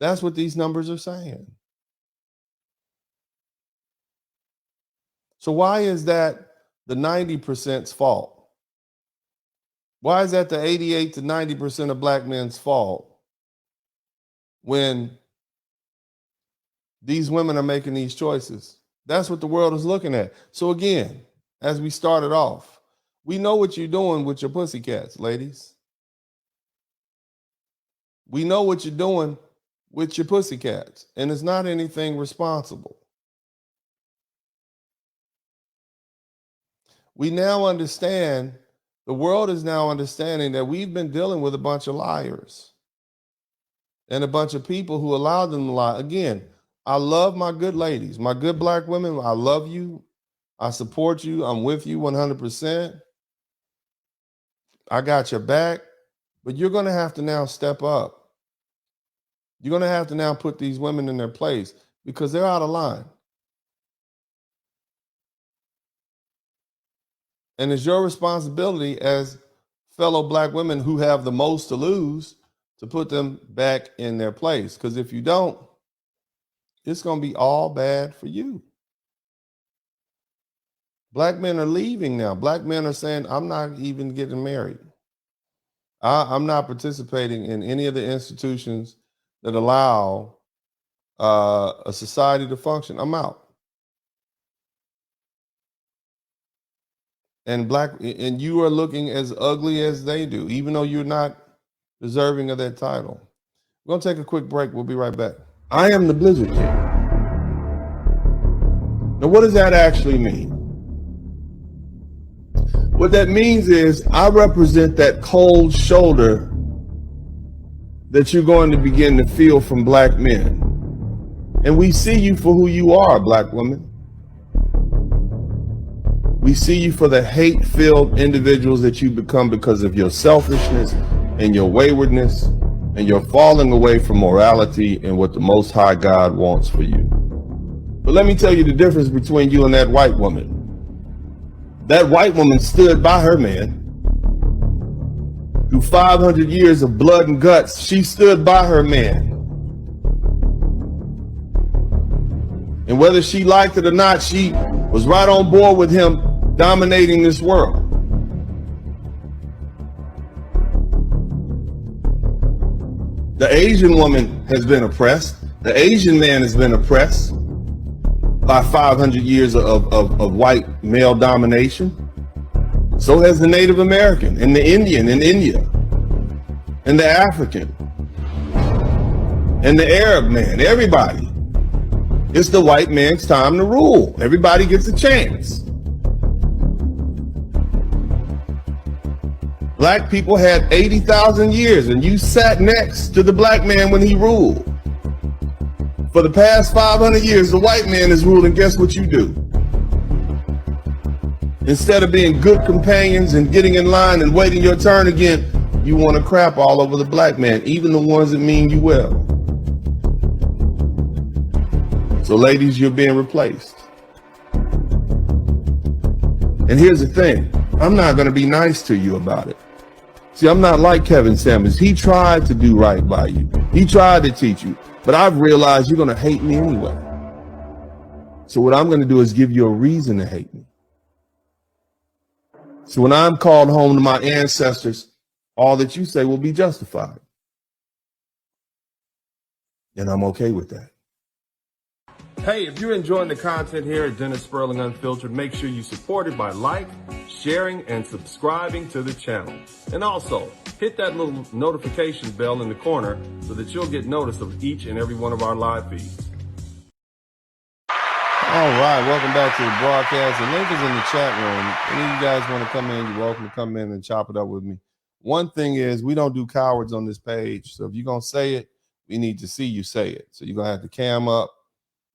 That's what these numbers are saying. So why is that the 90%'s fault? Why is that the 88 to 90% of black men's fault when these women are making these choices? That's what the world is looking at. So again, as we started off, we know what you're doing with your pussycats, ladies. We know what you're doing with your pussycats, and it's not anything responsible. We now understand, the world is now understanding that we've been dealing with a bunch of liars and a bunch of people who allowed them to lie. Again, I love my good ladies, my good black women. I love you. I support you. I'm with you 100%. I got your back, but you're going to have to now step up. You're going to have to now put these women in their place because they're out of line. And it's your responsibility as fellow black women who have the most to lose to put them back in their place. Because if you don't, it's going to be all bad for you. Black men are leaving now. Black men are saying, I'm not even getting married. I'm not participating in any of the institutions that allow a society to function. I'm out. And you are looking as ugly as they do, even though you're not deserving of that title. We're going to take a quick break. We'll be right back. I am the Blizzard King. Now, what does that actually mean? What that means is I represent that cold shoulder that you're going to begin to feel from black men. And we see you for who you are, black women. We see you for the hate-filled individuals that you become because of your selfishness and your waywardness and your falling away from morality and what the Most High God wants for you. But let me tell you the difference between you and that white woman. That white woman stood by her man. Through 500 years of blood and guts, she stood by her man. And whether she liked it or not, she was right on board with him dominating this world. The Asian woman has been oppressed. The Asian man has been oppressed by 500 years of white male domination. So has the Native American and the Indian in India and the African and the Arab man, everybody. It's the white man's time to rule. Everybody gets a chance. Black people had 80,000 years, and you sat next to the black man when he ruled. For the past 500 years, the white man is ruling. Guess what you do? Instead of being good companions and getting in line and waiting your turn again, you want to crap all over the black man, even the ones that mean you well. So ladies, you're being replaced. And here's the thing, I'm not going to be nice to you about it. See, I'm not like Kevin Samuels. He tried to do right by you. He tried to teach you, but I've realized you're going to hate me anyway. So what I'm going to do is give you a reason to hate me. So when I'm called home to my ancestors, all that you say will be justified. And I'm okay with that. Hey, if you're enjoying the content here at Dennis Spurling Unfiltered, make sure you support it by sharing, and subscribing to the channel. And also, hit that little notification bell in the corner so that you'll get notice of each and every one of our live feeds. All right, welcome back to the broadcast. The link is in the chat room. Any of you guys want to come in, you're welcome to come in and chop it up with me. One thing is, we don't do cowards on this page. So if you're going to say it, we need to see you say it. So you're going to have to cam up.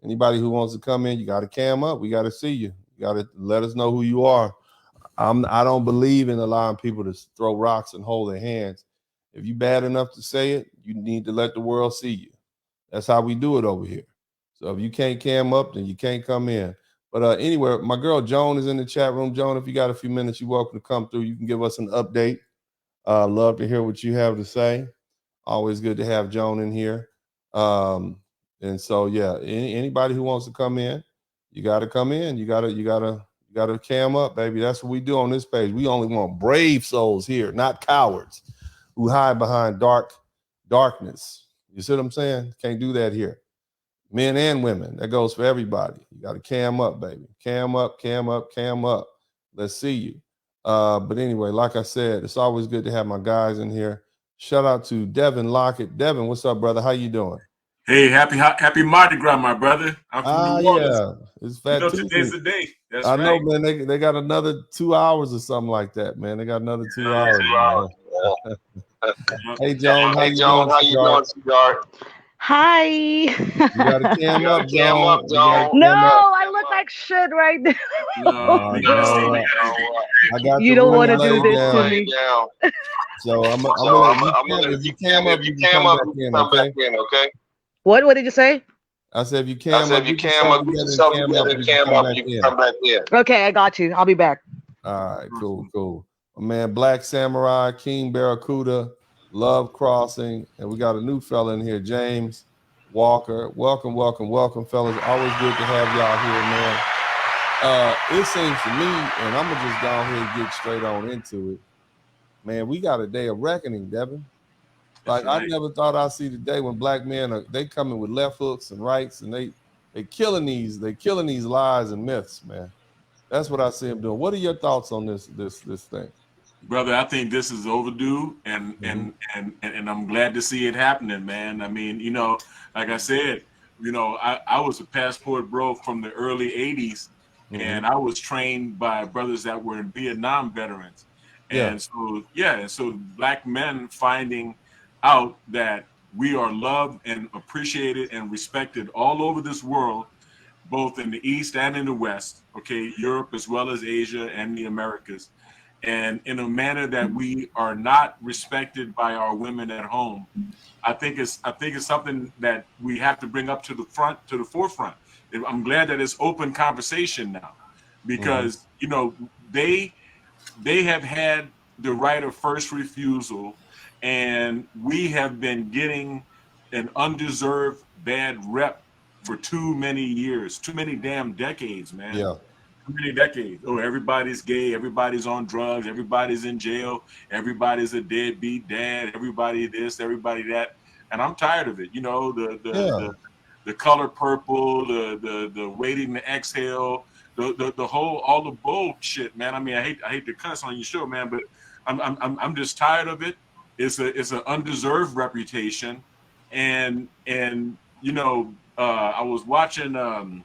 Anybody who wants to come in, you got to cam up. We got to see you. You got to let us know who you are. I don't believe in allowing people to throw rocks and hold their hands. If you're bad enough to say it, you need to let the world see you. That's how we do it over here. So if you can't cam up, then you can't come in. But anyway, my girl Joan is in the chat room. Joan, if you got a few minutes, you're welcome to come through. You can give us an update. Love to hear what you have to say. Always good to have Joan in here. And so, yeah, anybody who wants to come in, you got to come in. You got to cam up, baby. That's what we do on this page. We only want brave souls here, not cowards who hide behind darkness. You see what I'm saying? Can't do that here. Men and women, that goes for everybody. You got to cam up, baby. Cam up, cam up, cam up. Let's see you. But anyway, like I said, it's always good to have my guys in here. Shout out to Devin Lockett. Devin, what's up, brother? How you doing?
Hey, happy Mardi Gras, my brother. I'm from New Orleans.
Yeah, it's Fat Tuesday.
Today's the day. That's
I
right.
know, man. They got another 2 hours or something like that, man. They got another 2 hours. Hey, Joan. How you doing, sweetheart?
Hi.
You got to cam up, Joan.
No, I look like shit right now.
No,
I got
you don't want to do this to me.
So I'm gonna if you cam up, you can come back in, okay?
What did you say?
I said if you cam up, you can come back in.
Okay, I got you. I'll be back.
All right, cool. My man, Black Samurai, King Barracuda, Love Crossing, and we got a new fella in here, James Walker. Welcome, fellas. Always good to have y'all here, man. It seems to me, and I'm gonna just go ahead and get straight on into it. Man, we got a day of reckoning, Devin. Like I never thought I'd see the day when black men they coming with left hooks and rights, and they killing these lies and myths, man. That's what I see them doing. What are your thoughts on this thing?
Brother, I think this is overdue, and I'm glad to see it happening, man. I mean, like I said, I was a passport bro from the early 80s, and I was trained by brothers that were Vietnam veterans. And so black men finding out that we are loved and appreciated and respected all over this world, both in the East and in the West, okay, Europe as well as Asia and the Americas, and in a manner that we are not respected by our women at home. I think it's something that we have to bring up to the forefront. I'm glad that it's open conversation now, because they have had the right of first refusal, and we have been getting an undeserved bad rep for too many years, too many damn decades, man.
Yeah.
Too many decades. Oh, everybody's gay, everybody's on drugs, everybody's in jail, everybody's a deadbeat dad, everybody this, everybody that. And I'm tired of it. The color purple, the waiting to exhale, the whole all the bullshit, man. I mean, I hate to cuss on your show, man, but I'm just tired of it. It's an undeserved reputation, and you know, I was watching El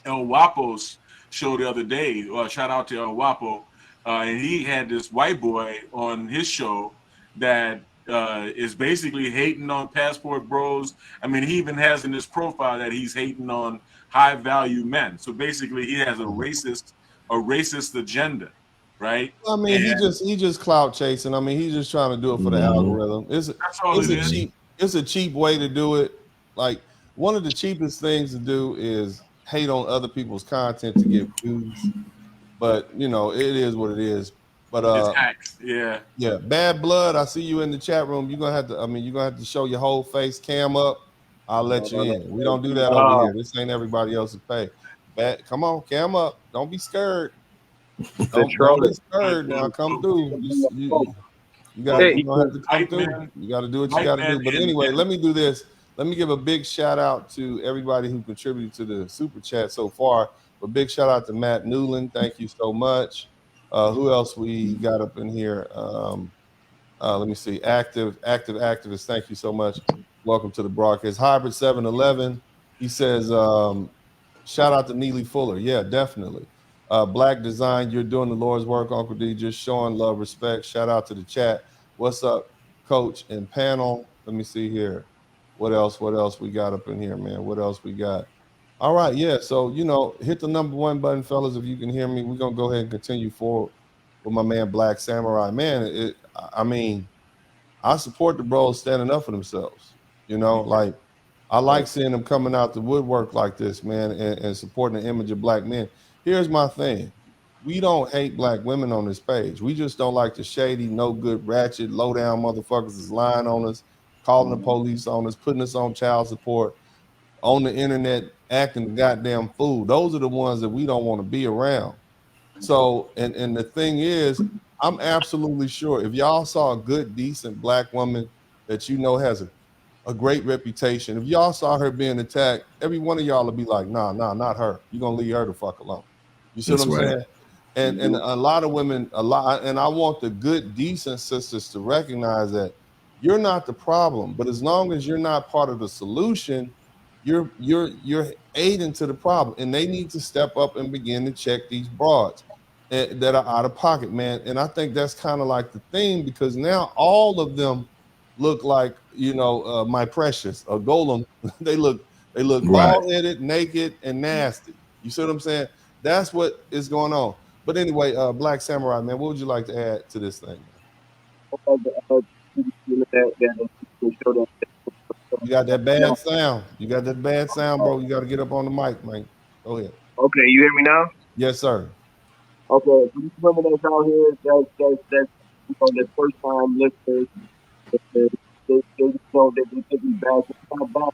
Wapo's show the other day. Shout out to El Wapo, and he had this white boy on his show that is basically hating on passport bros. I mean, he even has in his profile that he's hating on high value men. So basically, he has a racist agenda, right?
I mean, he just clout chasing. I mean, he's just trying to do it for the algorithm. It's a cheap way to do it. Like, one of the cheapest things to do is hate on other people's content to get views. But you know, it is what it is. But
it's hacks. Yeah.
Bad Blood, I see you in the chat room. You're gonna have to show your whole face, cam up. I'll let you in. We don't do that over here. This ain't everybody else's pay. Come on, cam up. Don't be scared. Don't be scared now. Come through. You gotta have to come through. You gotta do what you gotta do. But anyway, let me do this. Let me give a big shout out to everybody who contributed to the super chat so far. A big shout out to Matt Newland. Thank you so much. Who else we got up in here? Let me see. Active activist. Thank you so much. Welcome to the broadcast. Hybrid 711. He says, shout out to Neely Fuller. Yeah, definitely. Black Design, you're doing the Lord's work, Uncle D. Just showing love, respect. Shout out to the chat. What's up, coach and panel? Let me see here. What else we got up in here, man? What else we got? All right, yeah. So, you know, hit the number one button, fellas, if you can hear me. We're going to go ahead and continue forward with my man, Black Samurai. Man, I mean, I support the bros standing up for themselves. You know, like, I like seeing them coming out the woodwork like this, man, and supporting the image of black men. Here's my thing. We don't hate black women on this page. We just don't like the shady, no good, ratchet, low down motherfuckers that's lying on us, calling the police on us, putting us on child support, on the internet, acting the goddamn fool. Those are the ones that we don't want to be around. So, and the thing is, I'm absolutely sure if y'all saw a good, decent black woman that you know has a great reputation, if y'all saw her being attacked, every one of y'all would be like, nah, not her. You're going to leave her the fuck alone. You see what I'm saying? And a lot of women, and I want the good, decent sisters to recognize that you're not the problem, but as long as you're not part of the solution, you're aiding to the problem, and they need to step up and begin to check these broads that are out of pocket, man. And I think that's kind of like the thing, because now all of them look like, you know, my precious or Golem. they look bald-headed, naked, and nasty. You see what I'm saying? That's what is going on. But anyway, Black Samurai, man, what would you like to add to this thing? You got that bad sound. You got that bad sound, bro. You got to get up on the mic, man. Go ahead.
Okay, you hear me now?
Yes, sir.
Okay, these women that's out here, that's you know, the first time listeners, they know that we think we bad. It's not bad.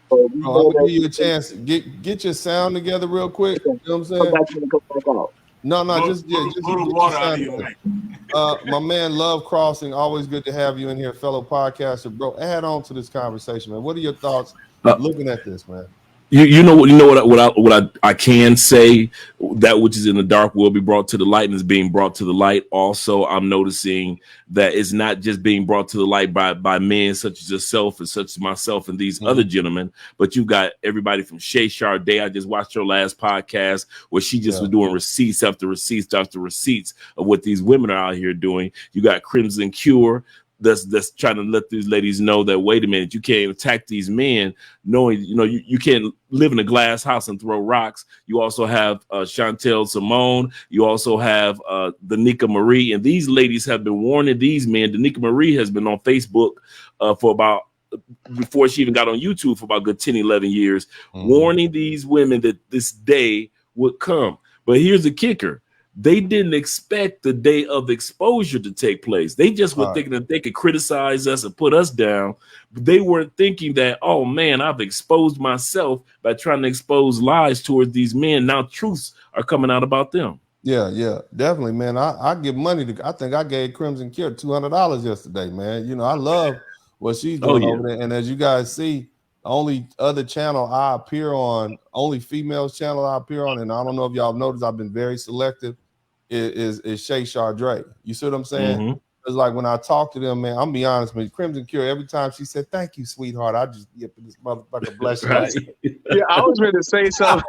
So
I'm gonna give you a chance. Get your sound together real quick. You know what I'm saying?
Come back out.
No, just get
water out of your mic.
My man, Love Crossing, always good to have you in here, fellow podcaster, bro. Add on to this conversation, man. What are your thoughts looking at this, man?
You know what I can say, that which is in the dark will be brought to the light and is being brought to the light. Also, I'm noticing that it's not just being brought to the light by men such as yourself and such as myself and these other gentlemen, but you got everybody from Shay Sharday. I just watched her last podcast where she just was doing receipts after receipts after receipts of what these women are out here doing. You got Crimson Cure that's trying to let these ladies know that, wait a minute, you can't attack these men knowing, you know, you can't live in a glass house and throw rocks. You also have Chantel Simone. You also have Danica Marie. And these ladies have been warning these men. Danica Marie has been on Facebook for about, before she even got on YouTube, for about a good 10, 11 years, warning these women that this day would come. But here's the kicker. They didn't expect the day of exposure to take place. They just were thinking that they could criticize us and put us down. But they weren't thinking that, oh man, I've exposed myself by trying to expose lies towards these men. Now truths are coming out about them.
Yeah, definitely, man. I give money to. I think I gave Crimson Cure $200 yesterday, man. You know, I love what she's doing over there. And as you guys see,
only other channel I appear on, only females channel I appear on, and I don't know if y'all noticed, I've been very selective, is Shay Chardre. You see what I'm saying?
Mhm.
It's like when I talk to them, man, I'm be honest with you, Crimson Cure, every time she said, "Thank you, sweetheart," I just yip this motherfucker blushing.
Right.
Yeah, I was going to say something.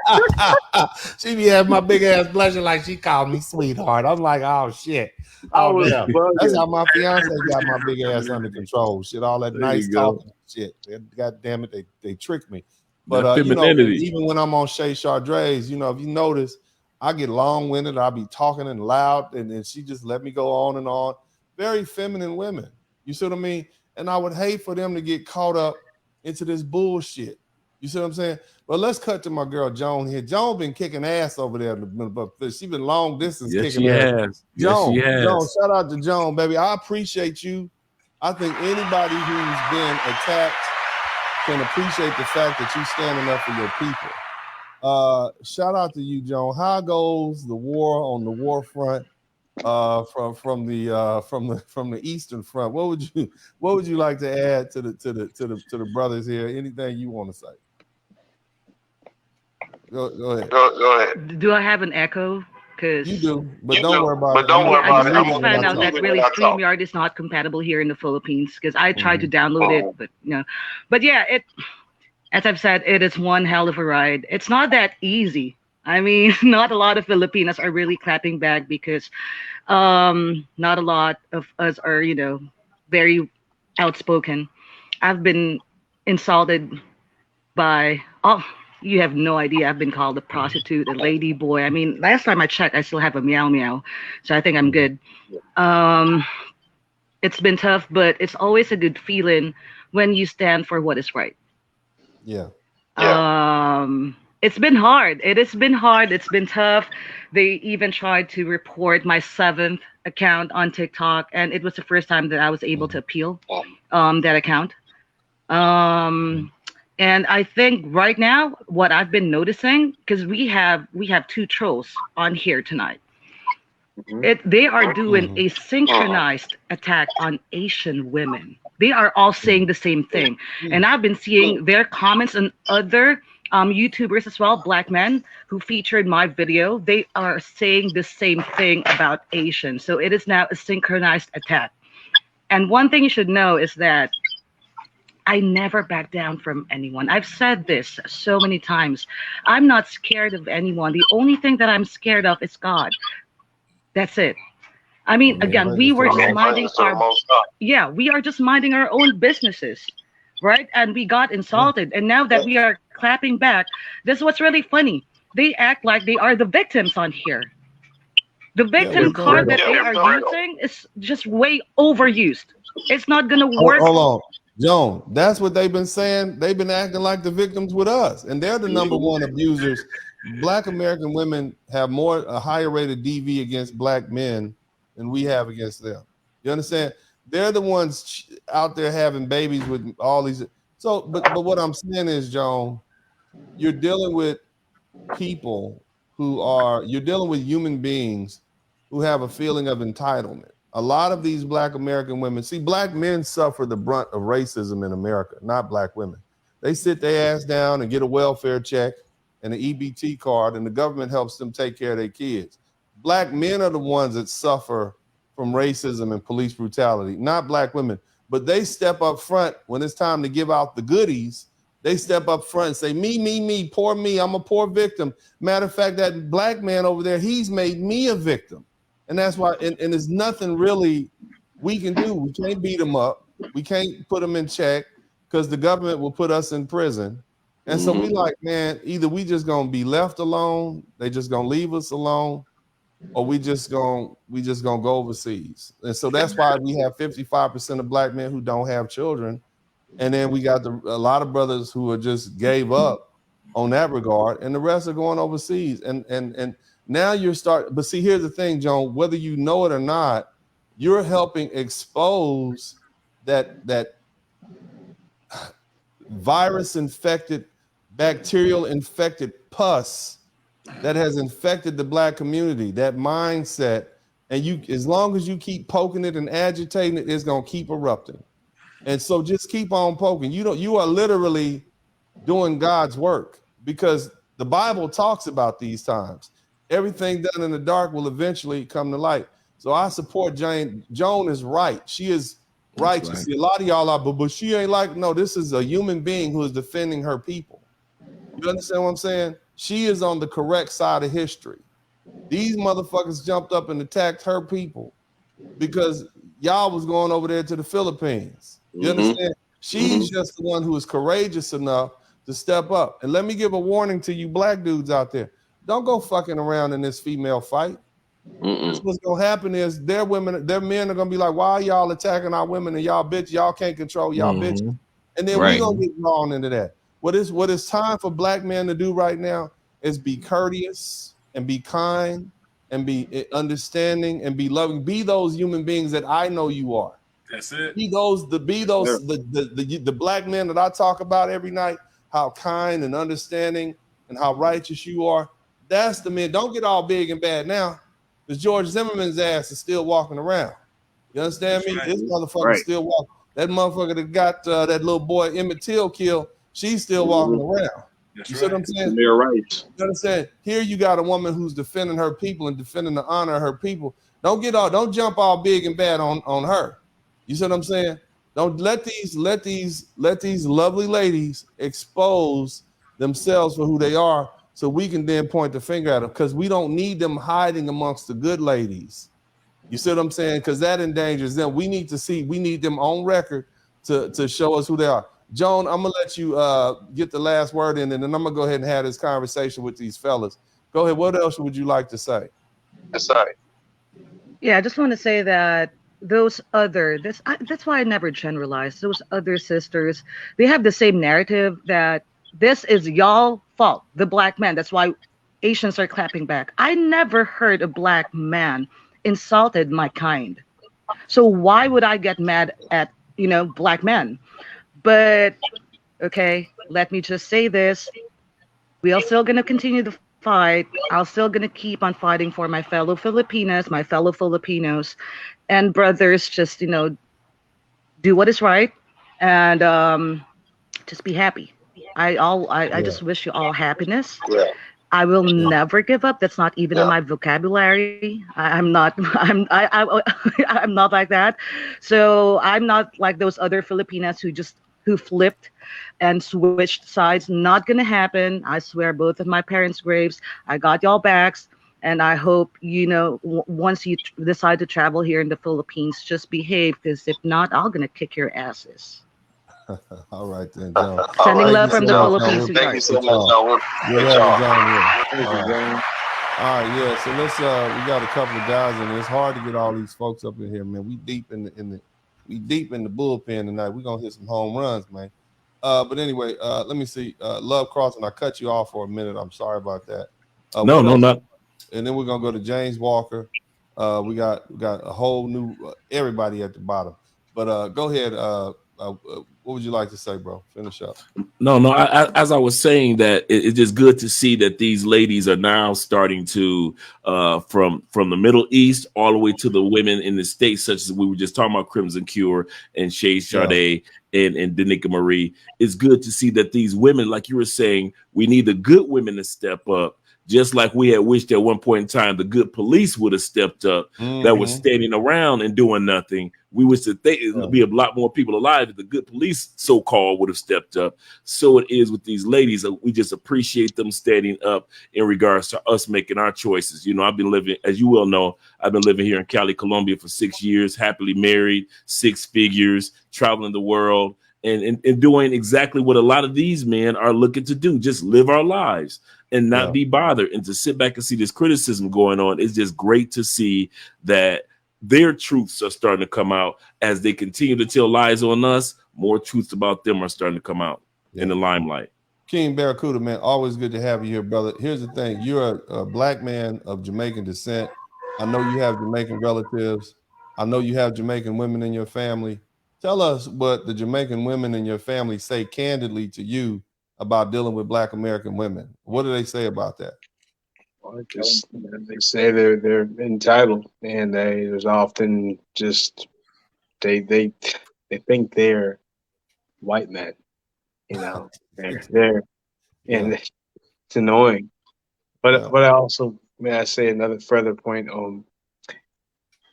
She be having my big ass blushing like she called me sweetheart. I'm like, oh shit.
I
Oh
was
damn.
bugging.
That's how my fiance got my big ass under control. Shit, all that
There
nice
you go.
talking shit. God damn it, they tricked me.
That
But you know,
femininity.
even when I'm on Shay Chardre's, you know, if you notice, I get long-winded, I'll be talking and loud, and then she just let me go on and on. Very feminine women. You see what I mean? And I would hate for them to get caught up into this bullshit. You see what I'm saying? But let's cut to my girl Joan here. Joan been kicking ass over there, but she been long distance
Yes,
kicking
she
ass.
has. Yes, she
Joan,
has.
shout out to Joan, baby. I appreciate you. I think anybody who's been attacked can appreciate the fact that you standing up for your people. Shout out to you, Joan. How goes the war on the war front? From the Eastern Front. What would you like to add to the brothers here? Anything you want to say? Go ahead.
Go ahead. Do I have an echo? Because
You do, but don't worry about it.
I just found out that really StreamYard is not compatible here in the Philippines because I tried to download it, but no. But yeah, as I've said, it is one hell of a ride. It's not that easy. I mean, not a lot of Filipinos are really clapping back because not a lot of us are, very outspoken. I've been insulted by, you have no idea. I've been called a prostitute, a lady boy. I mean, last time I checked, I still have a meow meow. So I think I'm good. It's been tough, but it's always a good feeling when you stand for what is right.
Yeah.
It's been hard. It has been hard. It's been tough. They even tried to report my 7th account on TikTok, and it was the first time that I was able to appeal that account. And I think right now, what I've been noticing, because we have 2 trolls on here tonight. They are doing a synchronized attack on Asian women. They are all saying the same thing. And I've been seeing their comments on other YouTubers as well, black men who featured my video. They are saying the same thing about Asians. So it is now a synchronized attack. And one thing you should know is that I never back down from anyone. I've said this so many times. I'm not scared of anyone. The only thing that I'm scared of is God. That's it. I mean, again, we were just minding we are just minding our own businesses, right? And we got insulted. And now that we are clapping back, this is what's really funny. They act like they are the victims on here. The victim card that they are using is just way overused. It's not going to work.
Hold on. Joan, that's what they've been saying. They've been acting like the victims with us, and they're the #1 abusers. Black American women have a higher rate of DV against black men than we have against them. You understand? They're the ones out there having babies with all these. So, but what I'm saying is, Joan, you're dealing with people you're dealing with human beings who have a feeling of entitlement. A lot of these black American women, see, black men suffer the brunt of racism in America, not black women. They sit their ass down and get a welfare check and an EBT card, and the government helps them take care of their kids. Black men are the ones that suffer from racism and police brutality, not black women. But they step up front when it's time to give out the goodies. They step up front and say, me, poor me, I'm a poor victim. Matter of fact, that black man over there, he's made me a victim. And that's why, and there's nothing really we can do. We can't beat them up. We can't put them in check because the government will put us in prison. And so we like, man, either we just gonna be left alone, they just gonna leave us alone, or we just gonna go overseas. And so that's why we have 55% of black men who don't have children. And then we got a lot of brothers who are just gave up on that regard, and the rest are going overseas. And now you're starting, but see, here's the thing, Joan, whether you know it or not, you're helping expose that virus infected, bacterial infected pus that has infected the black community, that mindset. And you, as long as you keep poking it and agitating it, it's gonna keep erupting. And so just keep on poking. You are literally doing God's work, because the Bible talks about these times. Everything done in the dark will eventually come to light. So I support Jane. Joan is right. She is righteous.
right.
See, a lot of y'all are, but she ain't like, no, this is a human being who is defending her people. You understand what I'm saying? She is on the correct side of history. These motherfuckers jumped up and attacked her people because y'all was going over there to the Philippines. You understand? She's just the one who is courageous enough to step up. And let me give a warning to you black dudes out there. Don't go fucking around in this female fight. What's gonna happen is their men are gonna be like, why are y'all attacking our women and y'all bitch? Y'all can't control y'all bitches. And then we're gonna get drawn into that. What is time for black men to do right now is be courteous and be kind and be understanding and be loving. Be those human beings that I know you are.
That's it.
Be the black men that I talk about every night, how kind and understanding and how righteous you are. That's the men. Don't get all big and bad now, because George Zimmerman's ass is still walking around. You understand me? This motherfucker still walking. That motherfucker that got that little boy Emmett Till killed, she's still walking around. You see what I'm saying?
They're right.
You understand? Here you got a woman who's defending her people and defending the honor of her people. Don't jump all big and bad on her. You see what I'm saying? Don't let these lovely ladies expose themselves for who they are, so we can then point the finger at them, because we don't need them hiding amongst the good ladies. You see what I'm saying? Because that endangers them. We need them on record to show us who they are. Joan, I'm gonna let you get the last word in, and then I'm gonna go ahead and have this conversation with these fellas. Go ahead. What else would you like to say?
Sorry.
Yeah, I just want to say that that's why I never generalize. Those other sisters, they have the same narrative that this is y'all fault, the black man. That's why Asians are clapping back. I never heard a black man insulted my kind. So why would I get mad at, black men? But okay, let me just say this. We are still going to continue the fight. I'm still going to keep on fighting for my fellow Filipinas, my fellow Filipinos and brothers. Just, do what is right and just be happy. I just wish you all happiness.
Yeah.
I will never give up. That's not even in my vocabulary. I'm not like that. So I'm not like those other Filipinas who flipped and switched sides. Not gonna happen. I swear, both of my parents' graves, I got y'all backs. And I hope, once you decide to travel here in the Philippines, just behave, because if not, I'm gonna kick your asses.
All right then, John.
Sending love from the Philippines.
Thank you so much, John.
Good having John here.
Thank you, John.
All right, yeah. So let's we got a couple of guys in there. It's hard to get all these folks up in here, man. We deep in the bullpen tonight. We're gonna hit some home runs, man. But anyway, let me see. Love Crossing, I cut you off for a minute. I'm sorry about that.
No, not.
And then we're gonna go to James Walker. We got a whole new everybody at the bottom. But go ahead. What would you like to say, bro? Finish up.
No. As I was saying, that it's just good to see that these ladies are now starting to, from the Middle East all the way to the women in the States, such as we were just talking about Crimson Cure and Shay Sade and Danica Marie. It's good to see that these women, like you were saying, we need the good women to step up. Just like we had wished at one point in time the good police would have stepped up that was standing around and doing nothing. We wish that there'd be a lot more people alive if the good police, so-called, would have stepped up. So it is with these ladies. We just appreciate them standing up in regards to us making our choices. I've been living, as you well know, I've been living here in Cali, Colombia for 6 years, happily married, 6 figures, traveling the world, and doing exactly what a lot of these men are looking to do, just live our lives and not be bothered. And to sit back and see this criticism going on, it's just great to see that their truths are starting to come out as they continue to tell lies on us. More truths about them are starting to come out in the limelight.
King Barracuda, man, always good to have you here, brother. Here's the thing. You're a black man of Jamaican descent. I know you have Jamaican relatives. I know you have Jamaican women in your family. Tell us what the Jamaican women in your family say candidly to you about dealing with Black American women. What do they say about that?
Well, they say they're entitled, and there's often just they think they're white men,
there, and it's annoying. But I also may I say another further point.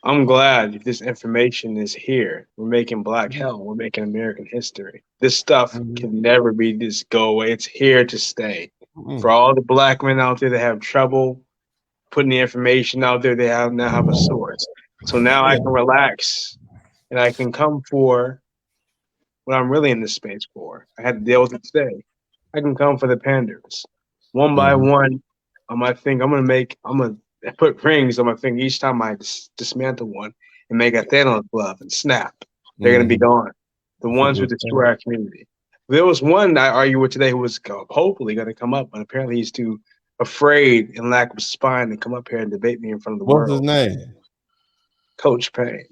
I'm glad this information is here. We're making Black hell. We're making American history. This stuff can never be just go away. It's here to stay. For all the Black men out there that have trouble putting the information out there, they now have a source. So now I can relax and I can come for what I'm really in this space for. I had to deal with it today. I can come for the panders. One by one, I'm gonna put rings on my finger each time I dismantle one and make a Thanos glove and snap. They're gonna be gone. The ones who destroy our community. There was one I argue with today who was hopefully gonna come up, but apparently he's too afraid and lack of spine to come up here and debate me in front of the world.
What's his name?
Coach Payne.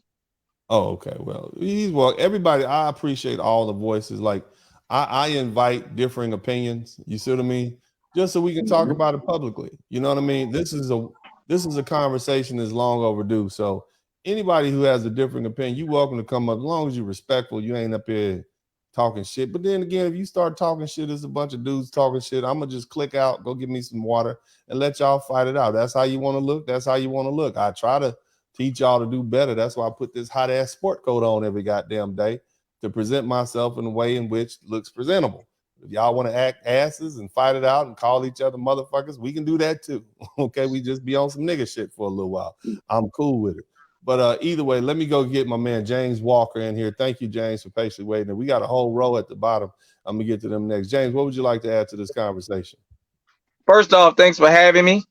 Oh, okay. Well, everybody, I appreciate all the voices. Like I invite differing opinions. You see what I mean? Just so we can talk about it publicly. You know what I mean? This is a conversation that's long overdue. So anybody who has a different opinion, you're welcome to come up as long as you're respectful. You ain't up here talking shit. But then again, if you start talking shit, there's a bunch of dudes talking shit. I'm gonna just click out, go get me some water, and let y'all fight it out. That's how you want to look. That's how you want to look. I try to teach y'all to do better. That's why I put this hot ass sport coat on every goddamn day to present myself in a way in which looks presentable. If y'all want to act asses and fight it out and call each other motherfuckers, we can do that too. Okay, we just be on some nigga shit for a little while. I'm cool with it. But either way, let me go get my man James Walker in here. Thank you, James, for patiently waiting. And we got a whole row at the bottom. I'm gonna get to them next. James, what would you like to add to this conversation?
First off, thanks for having me.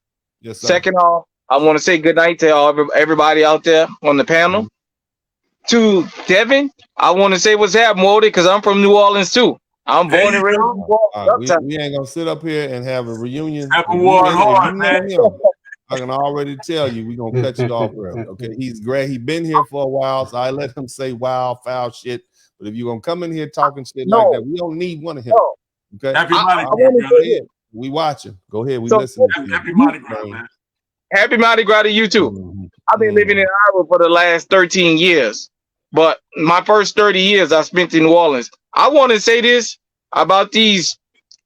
Yes, sir.
Second off, I want to say good night to everybody out there on the panel. To Devin, I want to say what's happening, Wody, because I'm from New Orleans too. I'm born and raised in New Orleans.
We ain't gonna sit up here and have a reunion. I can already tell you we're gonna cut you off early. Okay, he's great. He's been here for a while, so I let him say wild, foul shit. But if you're gonna come in here talking shit like that, we don't need one of him. Okay,
Happy Mardi Gras.
We watching. Go ahead. We listen.
Happy Mardi Gras, man.
Happy Mardi Gras to you too. I've been living in Iowa for the last 13 years, but my first 30 years I spent in New Orleans. I want to say this about these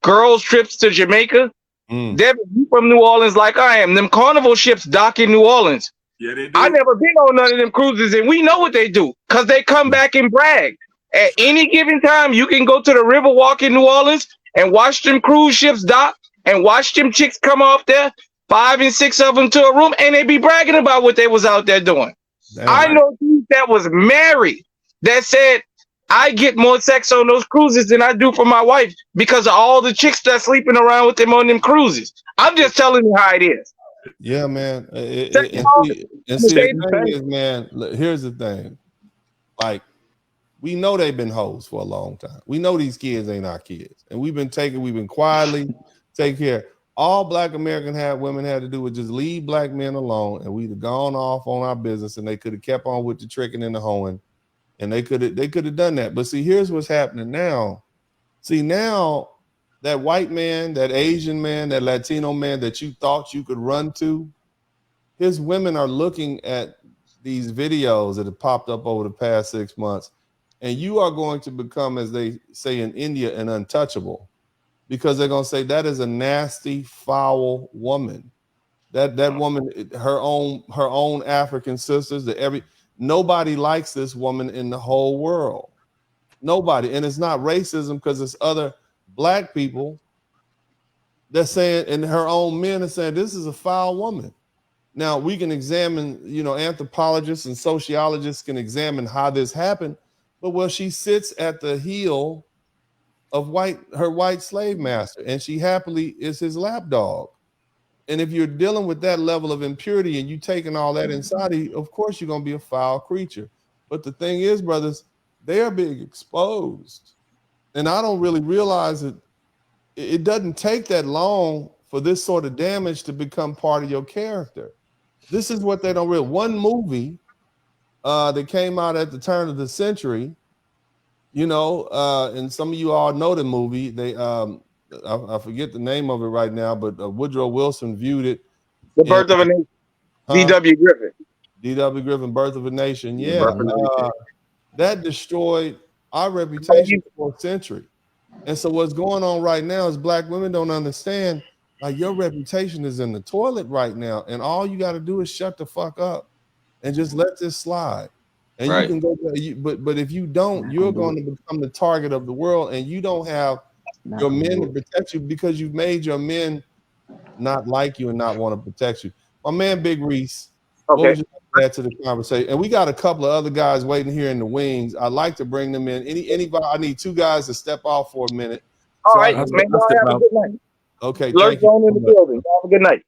girls' trips to Jamaica. Devin, you from New Orleans like I am. Them carnival ships dock in New Orleans.
Yeah, they do.
I never been on none of them cruises, and we know what they do because they come back and brag. At any given time, you can go to the Riverwalk in New Orleans and watch them cruise ships dock and watch them chicks come off there, 5 and 6 of them to a room, and they be bragging about what they was out there doing. Damn. I know dudes that was married that said, I get more sex on those cruises than I do for my wife because of all the chicks that's sleeping around with them on them cruises. I'm just telling you how it is.
Yeah, man. And see, the thing is, man, here's the thing. Like, we know they've been hoes for a long time. We know these kids ain't our kids. And we've been quietly taking care. All Black American women had to do was just leave Black men alone, and we'd have gone off on our business, and they could have kept on with the tricking and the hoeing. And they could have done that. But see, here's what's happening now. See, now that white man, that Asian man, that Latino man that you thought you could run to, his women are looking at these videos that have popped up over the past 6 months. And you are going to become, as they say in India, an untouchable. Because they're going to say that is a nasty, foul woman. That woman, her own African sisters, nobody likes this woman in the whole world. Nobody. And it's not racism because it's other Black people that's saying, and her own men are saying, this is a foul woman. Now we can examine, anthropologists and sociologists can examine how this happened, but she sits at the heel of her white slave master, and she happily is his lapdog. And if you're dealing with that level of impurity and you taking all that inside of you, of course you're going to be a foul creature. But the thing is, brothers, they are being exposed. And I don't really realize that it doesn't take that long for this sort of damage to become part of your character. This is what they don't realize. One movie that came out at the turn of the century, and some of you all know the movie. They I forget the name of it right now, but Woodrow Wilson viewed it.
The Birth of a Nation. D.W. Griffin.
D.W. Griffin, Birth of a Nation. Yeah. That destroyed our reputation for a century.
And so what's going on right now is black women don't understand, like, your reputation is in the toilet right now, and all you got to do is shut the fuck up and just let this slide. And you can go, but if you don't, you're going to become the target of the world, and you don't have your men to protect you because you've made your men not like you and not want to protect you. My man, Big Reese, what would you like to add to the conversation? And we got a couple of other guys waiting here in the wings. I'd like to bring them in. Anybody? I need two guys to step off for a minute.
All right, man. Y'all have a good night.
Okay,
thank you. In the building. Have a good night.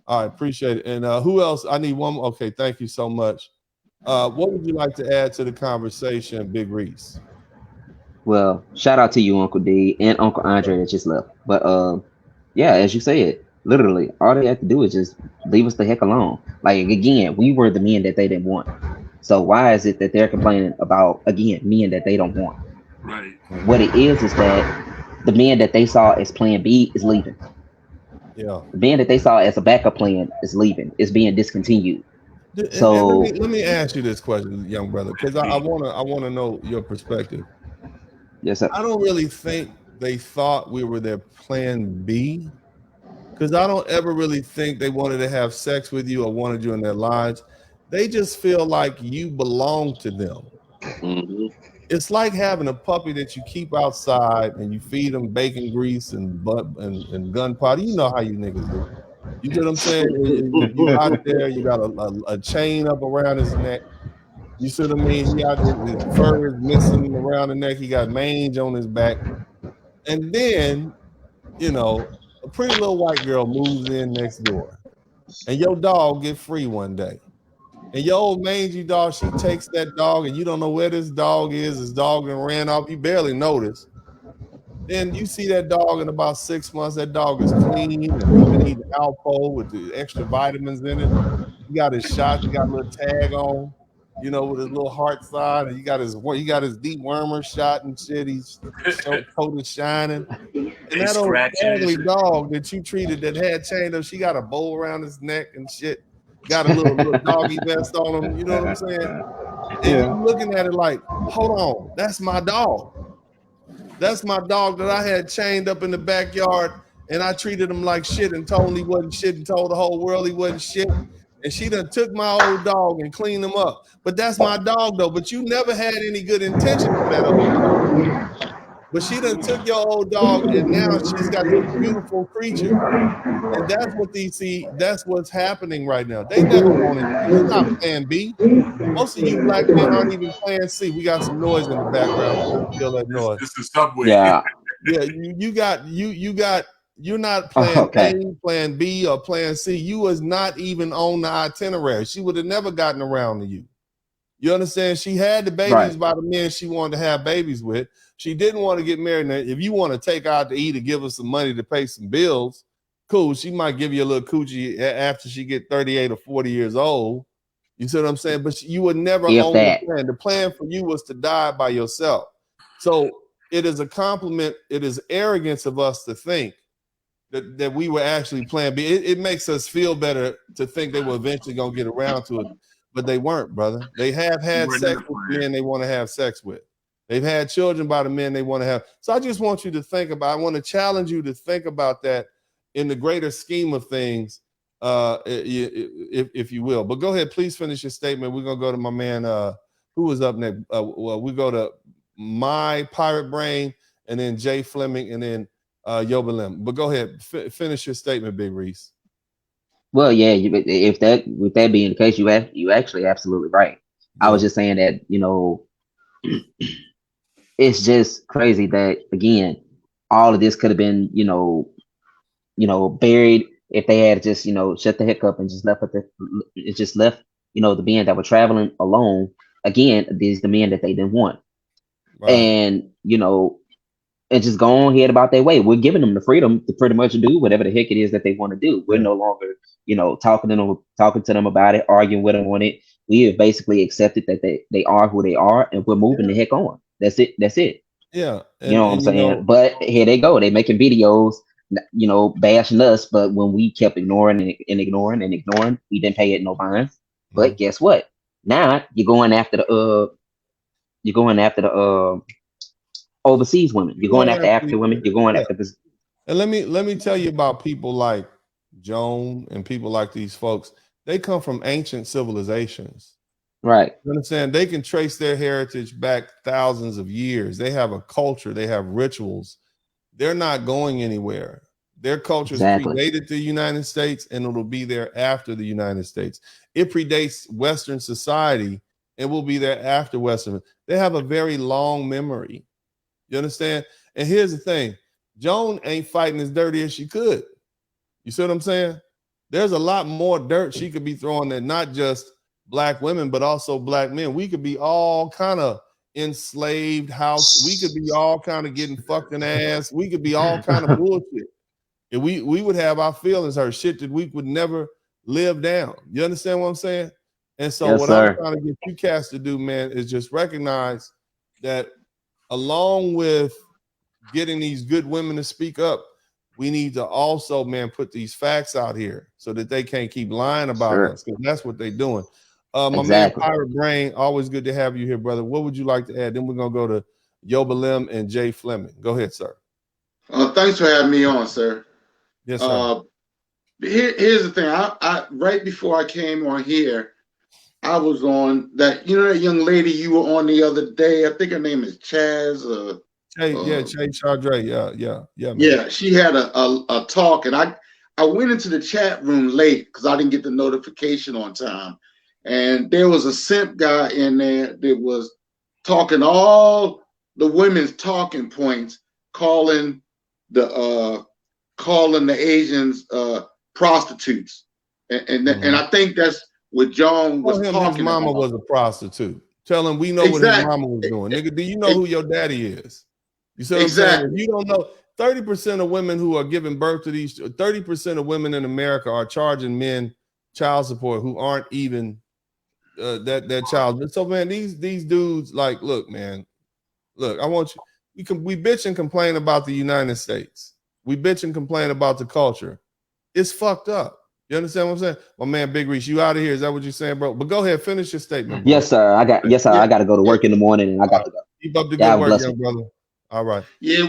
All right, appreciate it. And who else? I need one more. Okay, thank you so much. What would you like to add to the conversation, Big Reese?
Well, shout out to you, Uncle D, and Uncle Andre that just left. But yeah, as you said, literally, all they have to do is just leave us the heck alone. Like, again, we were the men that they didn't want. So why is it that they're complaining about, again, men that they don't want?
Right.
What it is that the men that they saw as plan B is leaving.
Yeah.
The man that they saw as a backup plan is leaving. It's being discontinued.
So let me ask you this question, young brother, because I wanna know your perspective.
Yes, sir.
I don't really think they thought we were their plan B, because I don't ever really think they wanted to have sex with you or wanted you in their lives. They just feel like you belong to them.
Mm-hmm.
It's like having a puppy that you keep outside and you feed them bacon grease and gunpowder. You know how you niggas do. You know what I'm saying? You out there, you got a chain up around his neck. You see what I mean? He out there, his fur is missing around the neck. He got mange on his back. And then, you know, a pretty little white girl moves in next door. And your dog get free one day. And your old mangy dog, she takes that dog, and you don't know where this dog is. This dog done ran off. You barely notice. Then you see that dog in about 6 months. That dog is clean, and he can eat Alpo with the extra vitamins in it. He got his shot. He got a little tag on, you know, with his little heart side. And he got his deep wormer shot and shit. He's coat is shining. And that old ugly dog that you treated that had chained up, she got a bow around his neck and shit. Got a little doggy vest on him, you know what I'm saying? And you're looking at it like, hold on, that's my dog. That's my dog that I had chained up in the backyard, and I treated him like shit and told him he wasn't shit and told the whole world he wasn't shit. And she done took my old dog and cleaned him up. But that's my dog though. But you never had any good intention for that old dog. But she done took your old dog, and now she's got this beautiful creature. And that's what they see. That's what's happening right now. They never wanted. It's not plan B. Most of you black men aren't even plan C. We got some noise in the background. Feel that noise.
It's the subway.
Yeah.
Yeah. You're not plan A, plan B, or plan C. You was not even on the itinerary. She would have never gotten around to you. You understand? She had the babies by the men she wanted to have babies with. She didn't want to get married. Now, if you want to take out to eat or give her some money to pay some bills, cool. She might give you a little coochie after she get 38 or 40 years old. You see what I'm saying? But you would never own the plan. The plan for you was to die by yourself. So it is a compliment. It is arrogance of us to think that we were actually plan B. It makes us feel better to think they were eventually going to get around to it. But they weren't, brother. They have had sex with men they want to have sex with. They've had children by the men they want to have. So I just want you to think about, I want to challenge you to think about that in the greater scheme of things, if you will. But go ahead, please finish your statement. We're going to go to my man, who was up next? Well, we go to My Pirate Brain, and then Jay Fleming, and then Yobalim. But go ahead, finish your statement, Big Reese.
Well, yeah, with that being the case, you actually absolutely right. I was just saying that, you know, it's just crazy that, again, all of this could have been, you know, buried if they had just, you know, shut the heck up and just left you know, the men that were traveling alone. Again, these the men that they didn't want, and you know, and just go on ahead about their way. We're giving them the freedom to pretty much do whatever the heck it is that they want to do. We're no longer, you know, talking to them about it, arguing with them on it. We have basically accepted that they are who they are, and we're moving the heck on. That's it.
Yeah.
You know what I'm saying? But here they go. They making videos, you know, bashing us. But when we kept ignoring, we didn't pay it no mind. But guess what? Now you're going after the overseas women. You're going after African women. You're going
Yeah.
after this.
And let me tell you about people like Joan and people like these folks. They come from ancient civilizations.
Right.
You understand? They can trace their heritage back thousands of years. They have a culture. They have rituals. They're not going anywhere. Their culture predated the United States, and it'll be there after the United States. It predates Western society and will be there after Western. They have a very long memory. You understand? And here's the thing. Joan ain't fighting as dirty as she could. You see what I'm saying? There's a lot more dirt she could be throwing than not just black women, but also black men. We could be all kind of enslaved house. We could be all kind of getting fucked in the ass. We could be all kind of bullshit. And we would have our feelings hurt, shit that we would never live down. You understand what I'm saying? And so
Yes,
what
sir.
I'm trying to get you cats to do, man, is just recognize that along with getting these good women to speak up, we need to also, man, put these facts out here so that they can't keep lying about us, because that's what they're doing. My man, Pirate Brain, always good to have you here, brother. What would you like to add? Then we're going to go to Yobalim and Jay Fleming. Go ahead, sir.
Thanks for having me on, sir.
Yes, sir.
Here's the thing. I right before I came on here, I was on that, you know, that young lady you were on the other day. I think her name is Chaz.
Chase Chardre. Yeah. Man.
Yeah, she had a talk, and I went into the chat room late because I didn't get the notification on time. And there was a simp guy in there that was talking all the women's talking points, calling the Asians prostitutes, and I think that's what John was talking
his mama
about.
was a prostitute. Tell him we know what his mama was doing. Nigga, do you know who your daddy is? You see what I'm saying? If you don't know, 30% of women who are giving birth to these, 30% of women in America are charging men child support who aren't even that child. So man, these dudes, like, look, man, look, I want you. We bitch and complain about the United States. We bitch and complain about the culture. It's fucked up. You understand what I'm saying? My man, Big Reach, you out of here? Is that what you're saying, bro? But go ahead, finish your statement, bro.
Yes, sir. I got to go to work in the morning, and I got to go.
Keep up the good work, young brother. All right.
Yeah,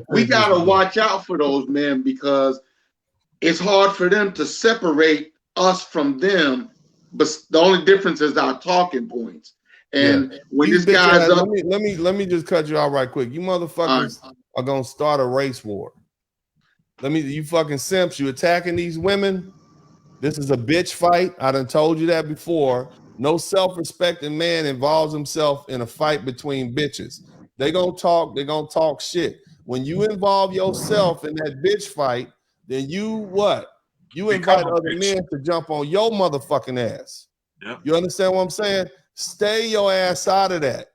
we gotta watch out for those men, because it's hard for them to separate us from them. But the only difference is our talking points. And when this guy's up,
let me just cut you out right quick. You motherfuckers are gonna start a race war. You fucking simps, you attacking these women. This is a bitch fight. I done told you that before. No self-respecting man involves himself in a fight between bitches. They gonna talk shit. When you involve yourself in that bitch fight, then you what? You invite other men to jump on your motherfucking ass. Yep. You understand what I'm saying? Stay your ass out of that.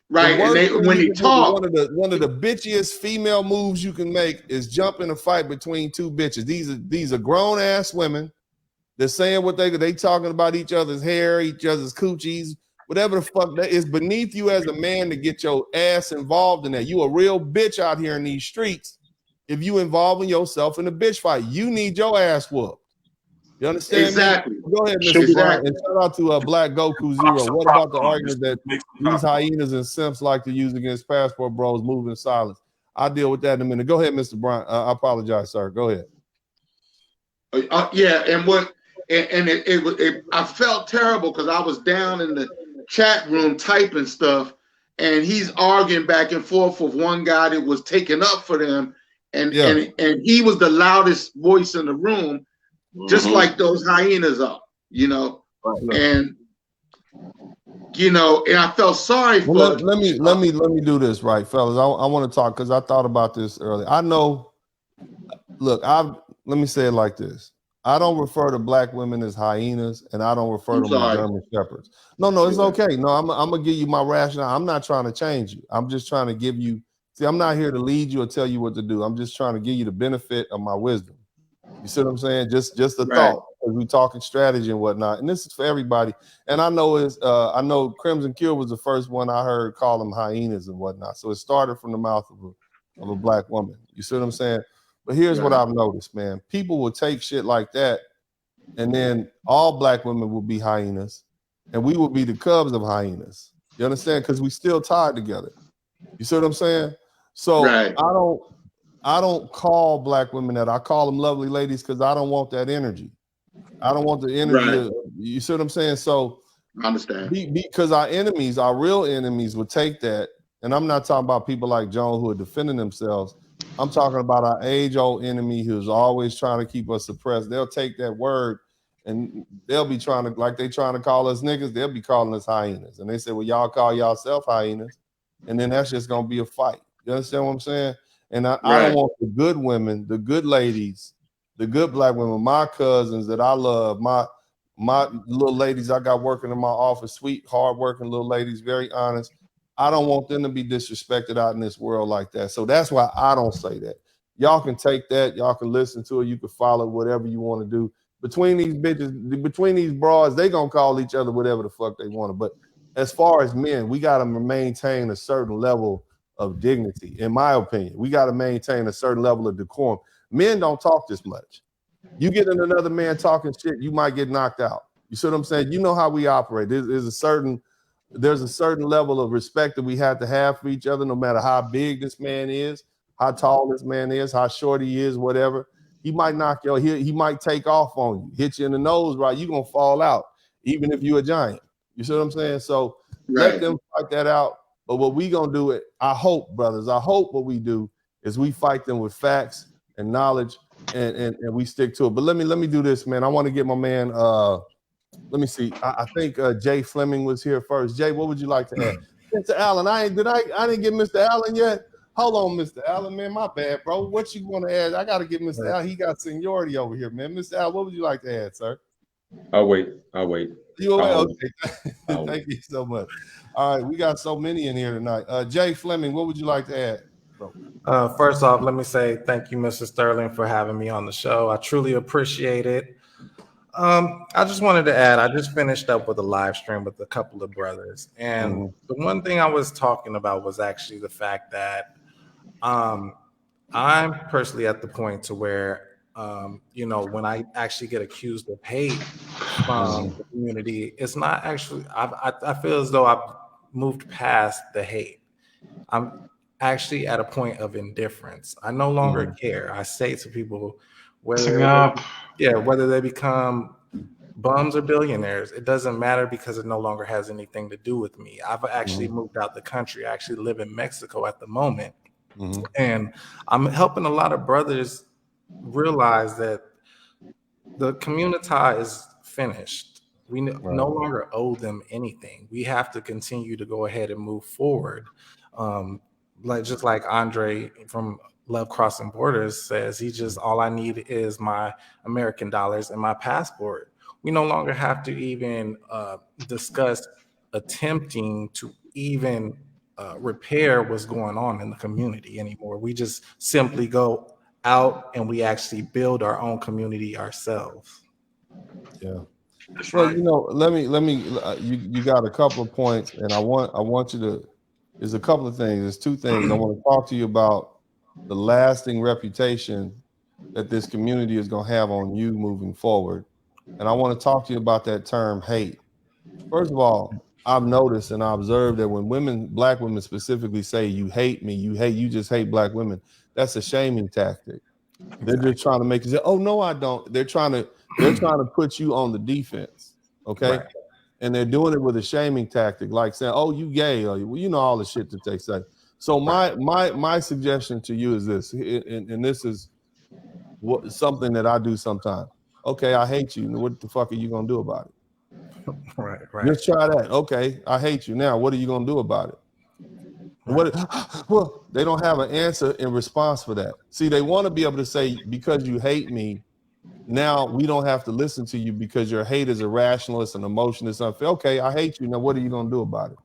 Right. And when he talk,
one of the bitchiest female moves you can make is jump in a fight between two bitches. These are grown ass women. They're saying what they talking about each other's hair, each other's coochies, whatever the fuck that is. Beneath you as a man to get your ass involved in that. You a real bitch out here in these streets. If you involving yourself in a bitch fight, you need your ass whooped. You understand?
Exactly.
Me? Go ahead, Mr. Bryant, and shout out to Black Goku Zero. What about the argument that these hyenas and simps like to use against passport bros moving in silence? I'll deal with that in a minute. Go ahead, Mr. Bryant. I apologize, sir. Go ahead.
Yeah, and I felt terrible because I was down in the chat room typing stuff, and he's arguing back and forth with one guy that was taking up for them, and he was the loudest voice in the room. Just like those hyenas are, you know, and I felt sorry for.
Well, let me do this, right, fellas. I want to talk because I thought about this earlier. I know. Look, let me say it like this. I don't refer to black women as hyenas, and I don't refer to them as German shepherds. No, it's okay. No, I'm gonna give you my rationale. I'm not trying to change you. I'm just trying to give you. See, I'm not here to lead you or tell you what to do. I'm just trying to give you the benefit of my wisdom. You see what I'm saying? Just a thought. We talking strategy and whatnot, and this is for everybody. And I know Crimson Cure was the first one I heard call them hyenas and whatnot. So it started from the mouth of a black woman. You see what I'm saying? But here's what I've noticed, man. People will take shit like that, and then all black women will be hyenas, and we will be the cubs of hyenas. You understand? Because we still tied together.
You see what I'm saying? So
Right.
I don't call black women that. I call them lovely ladies because I don't want that energy. I don't want the energy.
Right.
You see what I'm saying? So
I understand.
Because our enemies, our real enemies, would take that. And I'm not talking about people like Joan who are defending themselves. I'm talking about our age-old enemy who's always trying to keep us suppressed. They'll take that word and they'll be trying to, like they trying to call us niggas, they'll be calling us hyenas. And they say, well, y'all call yourself hyenas. And then that's just going to be a fight. You understand what I'm saying? And I don't want the good women, the good ladies, the good black women, my cousins that I love, my little ladies I got working in my office, sweet, hardworking little ladies, very honest. I don't want them to be disrespected out in this world like that. So that's why I don't say that. Y'all can take that. Y'all can listen to it. You can follow whatever you want to do. Between these bitches, between these broads, they going to call each other whatever the fuck they want to. But as far as men, we got to maintain a certain level of dignity. In my opinion, we got to maintain a certain level of decorum. Men don't talk this much. You get in another man talking shit, you might get knocked out. You see what I'm saying? You know how we operate. There's a certain level of respect that we have to have for each other, no matter how big this man is, how tall this man is, how short he is, whatever. He might knock you. He might take off on you, hit you in the nose, right? You're gonna fall out, even if you're a giant. You see what I'm saying? So let them fight that out. But what we gonna do it, I hope, brothers, I hope what we do is we fight them with facts and knowledge, and we stick to it. But let me do this, man. I want to get my man. Let me see. I think Jay Fleming was here first. Jay, what would you like to add? Mr. Allen, I didn't get Mr. Allen yet. Hold on, Mr. Allen, man. My bad, bro. What you want to add? I got to get Mr. Allen. He got seniority over here, man. Mr. Allen, what would you like to add, sir?
I'll wait.
You away? Okay. Thank you so much. All right, we got so many in here tonight. Jay Fleming, what would you like to add, bro?
First off, let me say thank you, Mr. Sterling, for having me on the show. I truly appreciate it. I just wanted to add, I just finished up with a live stream with a couple of brothers. And the one thing I was talking about was actually the fact that I'm personally at the point to where, when I actually get accused of hate from the community, it's not actually, I feel as though I've moved past the hate. I'm actually at a point of indifference. I no longer care. I say to people, whether they become bums or billionaires, it doesn't matter because it no longer has anything to do with me. I've actually moved out the country. I actually live in Mexico at the moment. And I'm helping a lot of brothers realize that the community is finished. We no longer owe them anything. We have to continue to go ahead and move forward. Just like Andre from Love Crossing Borders says, all I need is my American dollars and my passport. We no longer have to even discuss attempting to even repair what's going on in the community anymore. We just simply go out and we actually build our own community ourselves.
Yeah. Well, let me. You got a couple of points, and I want you to. There's a couple of things. There's two things I want to talk to you about. The lasting reputation that this community is going to have on you moving forward, and I want to talk to you about that term hate. First of all, I've noticed and I observed that when black women specifically say you hate me, you just hate black women, that's a shaming tactic. They're just trying to make you say, oh no, I don't. They're trying to put you on the defense. Okay. Right. And they're doing it with a shaming tactic, like saying, oh, you gay, or all the shit that they say. So my suggestion to you is this, and this is something that I do sometimes. Okay, I hate you. What the fuck are you gonna do about it?
Right.
Let's try that. Okay, I hate you. Now, what are you gonna do about it? Well, they don't have an answer in response for that. See, they want to be able to say, because you hate me, now we don't have to listen to you because your hate is irrational, it's an emotion, it's unfair. Okay, I hate you. Now, what are you gonna do about it?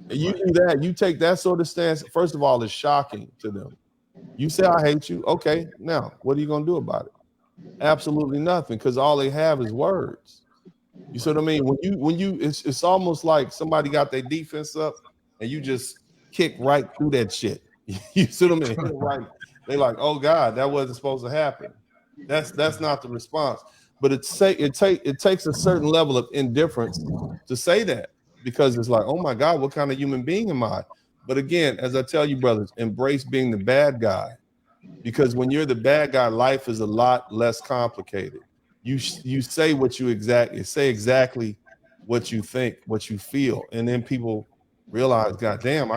And you do that, you take that sort of stance. First of all, it's shocking to them. You say, I hate you. Okay, now what are you gonna do about it? Absolutely nothing, because all they have is words. You see what I mean? When you it's almost like somebody got their defense up and you just kick right through that shit. You see what I mean? Right. They like, oh God, that wasn't supposed to happen. That's not the response. But it takes a certain level of indifference to say that, because it's like, oh my God, what kind of human being am I
But again, as I tell you, brothers, embrace being the bad guy, because when you're the bad guy, life is a lot less complicated. You say what you exactly what you think, what you feel, and then people realize, God damn,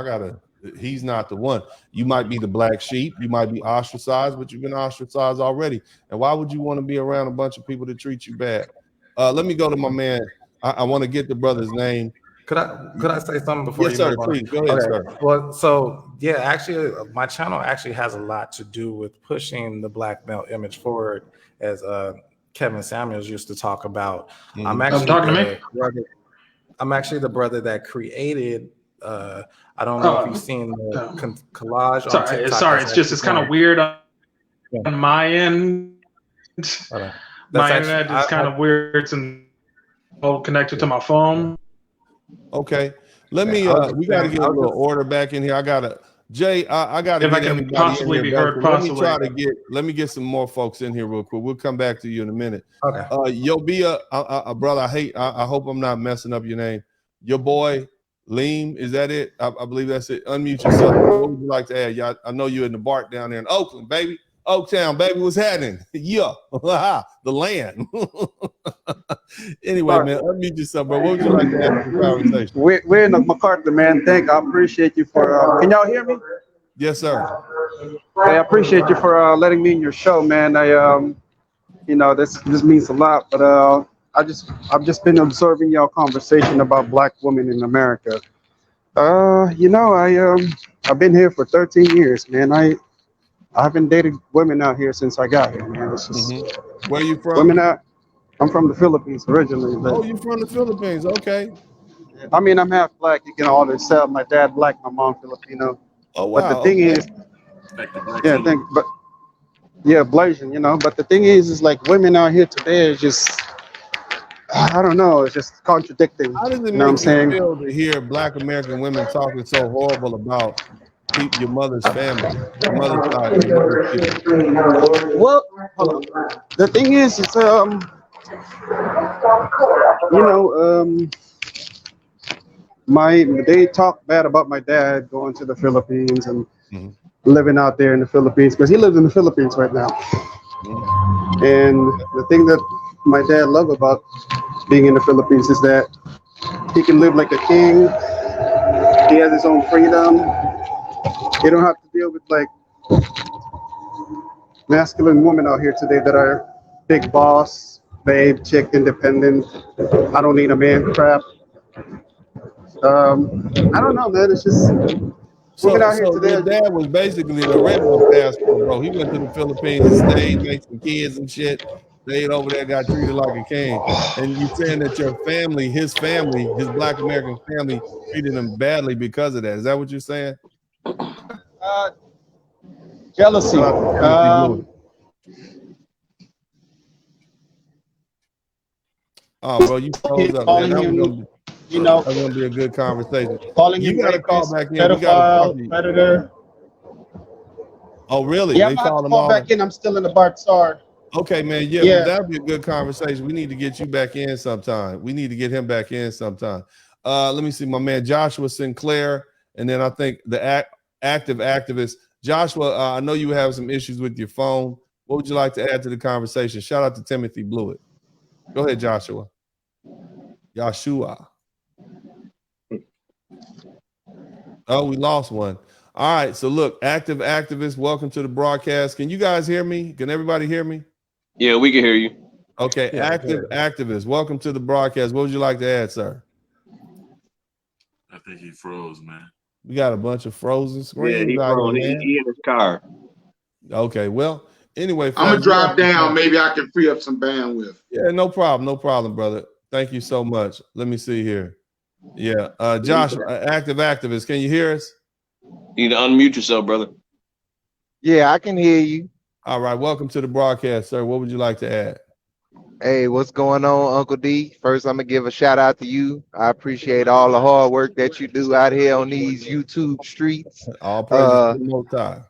he's not the one. You might be the black sheep, you might be ostracized, but you've been ostracized already. And why would you want to be around a bunch of people that treat you bad? Let me go to my man. I want to get the brother's name.
Could I say something before
yes,
you
sir,
move on?
please. Go ahead, sir.
Well, so yeah, actually, my channel actually has a lot to do with pushing the black male image forward, as Kevin Samuels used to talk about. I'm actually the brother that created. I don't know if you've seen the collage on TikTok.
Sorry, it's kind of weird on my end. My internet is kind of weird and connected to my phone.
Okay, let me. We got to get a little order back in here. I gotta get everybody
possibly
in
be
here.
heard.
Let me get some more folks in here real quick. We'll come back to you in a minute.
Okay.
Yobia, brother, I hope I'm not messing up your name. Your boy Leem, is that it? I believe that's it. Unmute yourself. What would you like to add? Y'all, I know you're in the BART down there in Oakland, baby. Oaktown, baby, what's happening? Yeah, the land. Anyway, man, unmute yourself, bro. What would you like to add to the conversation?
We're in the McCarthy, man. I appreciate you for. Can y'all hear me?
Yes, sir.
I appreciate you for letting me in your show, man. This means a lot. But I've just been observing y'all conversation about black women in America. I've been here for 13 years, man. I haven't dated women out here since I got here, man. It's just
Where are you from?
I'm from the Philippines originally.
Oh, you're from the Philippines? Okay.
I mean, I'm half black. You can always tell. My dad black, my mom Filipino.
Oh wow.
But the thing is, Blasian, But the thing is like women out here today is just, I don't know. It's just contradicting.
How does it
you know what I'm saying?
feel to hear black American women talking so horrible about your mother's family, your mother's side?
Well, the thing is, it's they talk bad about my dad going to the Philippines and living out there in the Philippines, because he lives in the Philippines right now. And the thing that my dad loved about being in the Philippines is that he can live like a king. He has his own freedom. You don't have to deal with like masculine women out here today that are big boss, babe, chick, independent. I don't need a man crap. I don't know, man. It's just women out here today.
Your dad was basically the original passport, bro. He went to the Philippines and stayed, made some kids and shit. Stayed over there, got treated like a king. And you saying that your family, his black American family, treated him badly because of that. Is that what you're saying?
Jealousy.
Oh, bro, you froze up, man. That's gonna be a good conversation. You gotta call back in.
Pedophile, predator.
Oh, really?
Yeah,
They
I'm about
called
to
him
call
all.
back in. I'm still in the BART star.
Okay, man. Yeah, that'd be a good conversation. We need to get you back in sometime. We need to get him back in sometime. Let me see, my man Joshua Sinclair, and then I think the active activist. Joshua, I know you have some issues with your phone. What would you like to add to the conversation? Shout out to Timothy Blewett. Go ahead, Joshua. Oh, we lost one. All right, so look, active activists, welcome to the broadcast. Can you guys hear me? Can everybody hear me?
Yeah, we can hear you.
Okay,
Yeah,
active activists, welcome to the broadcast. What would you like to add, sir?
I think he froze, man.
We got a bunch of frozen screens.
Yeah, he
out
froze.
here, man.
He in his car.
Okay, well, anyway,
I'm gonna
folks,
drop down. Maybe I can free up some bandwidth.
Yeah, no problem, brother. Thank you so much. Let me see here. Yeah, Josh, active activist, can you hear us?
You need to unmute yourself, brother.
Yeah, I can hear you.
All right, welcome to the broadcast, sir. What would you like to add?
Hey, what's going on, Uncle D? First, I'm gonna give a shout out to you. I appreciate all the hard work that you do out here on these YouTube streets.
All praise to the Most High.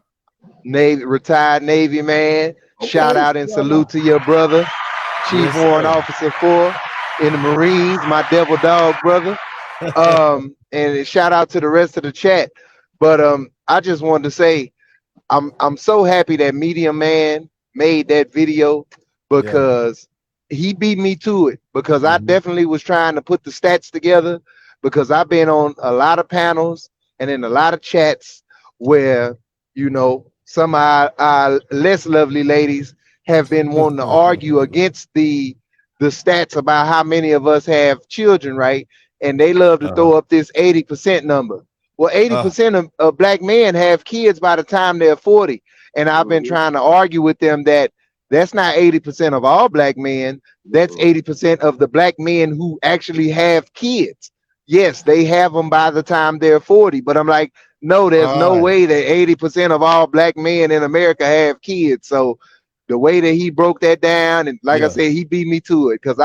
Retired Navy man.
Okay.
Shout out and salute to your brother, Chief Warrant Officer 4 in the Marines, my devil dog brother. And shout out to the rest of the chat. But I just wanted to say I'm so happy that Medium Man made that video because he beat me to it, because I definitely was trying to put the stats together, because I've been on a lot of panels and in a lot of chats where, you know, some of our less lovely ladies have been wanting to argue against the stats about how many of us have children, right? And they love to throw up this 80% number. Well, 80% of black men have kids by the time they're 40. And I've been trying to argue with them that that's not 80% of all black men. That's 80% of the black men who actually have kids. Yes, they have them by the time they're 40. But I'm like, no, there's no way that 80% of all black men in America have kids. So the way that he broke that down, and like I said, he beat me to it, because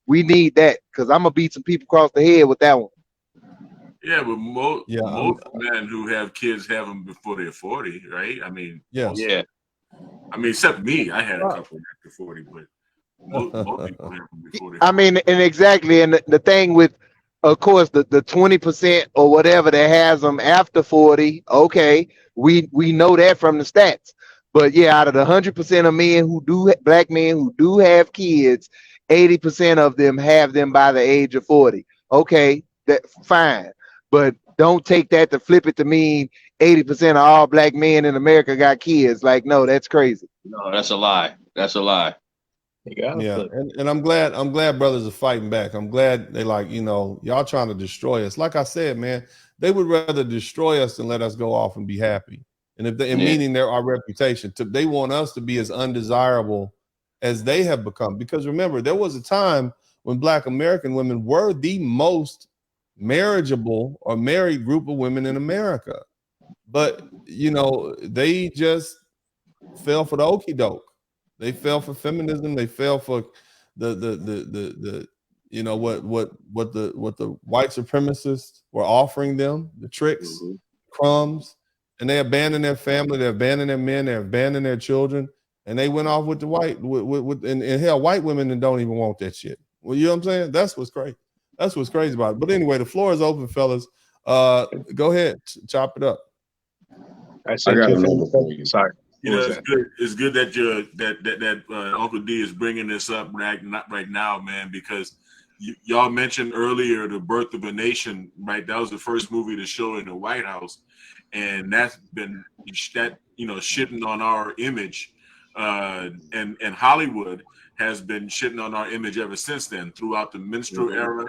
we need that, because I'm going to beat some people across the head with that one.
Yeah, but most men who have kids have them before they're 40, right? I mean,
yeah.
I mean, except me, I had a couple after 40, but most people have them before they're 40.
I mean, and exactly, and the thing with, of course, the 20% or whatever that has them after 40, okay, we know that from the stats. But yeah, out of the 100% of men black men who do have kids, 80% of them have them by the age of 40. Okay, that's fine. But don't take that to flip it to mean 80% of all black men in America got kids. Like, no, that's crazy.
No, that's a lie. That's a lie.
Yeah, and I'm glad brothers are fighting back. I'm glad they, like, you know, y'all trying to destroy us. Like I said, man, they would rather destroy us than let us go off and be happy. And if they, meaning our reputation, they want us to be as undesirable as they have become. Because remember, there was a time when black American women were the most marriageable or married group of women in America, but you know, they just fell for the okie doke. They fell for feminism. They fell for the you know what the white supremacists were offering them, the tricks, crumbs, and they abandoned their family, they abandoned their men, they abandoned their children, and they went off with the white and hell, white women that don't even want that shit. Well, you know what I'm saying? That's what's crazy. That's what's crazy about it. But anyway, the floor is open, fellas. Go ahead, chop it up.
I got another for you. Sorry.
You know, it's good that Uncle D is bringing this up right now, man, because y'all mentioned earlier The Birth of a Nation, right? That was the first movie to show in the White House, and that's been shitting on our image, and Hollywood has been shitting on our image ever since then, throughout the minstrel era,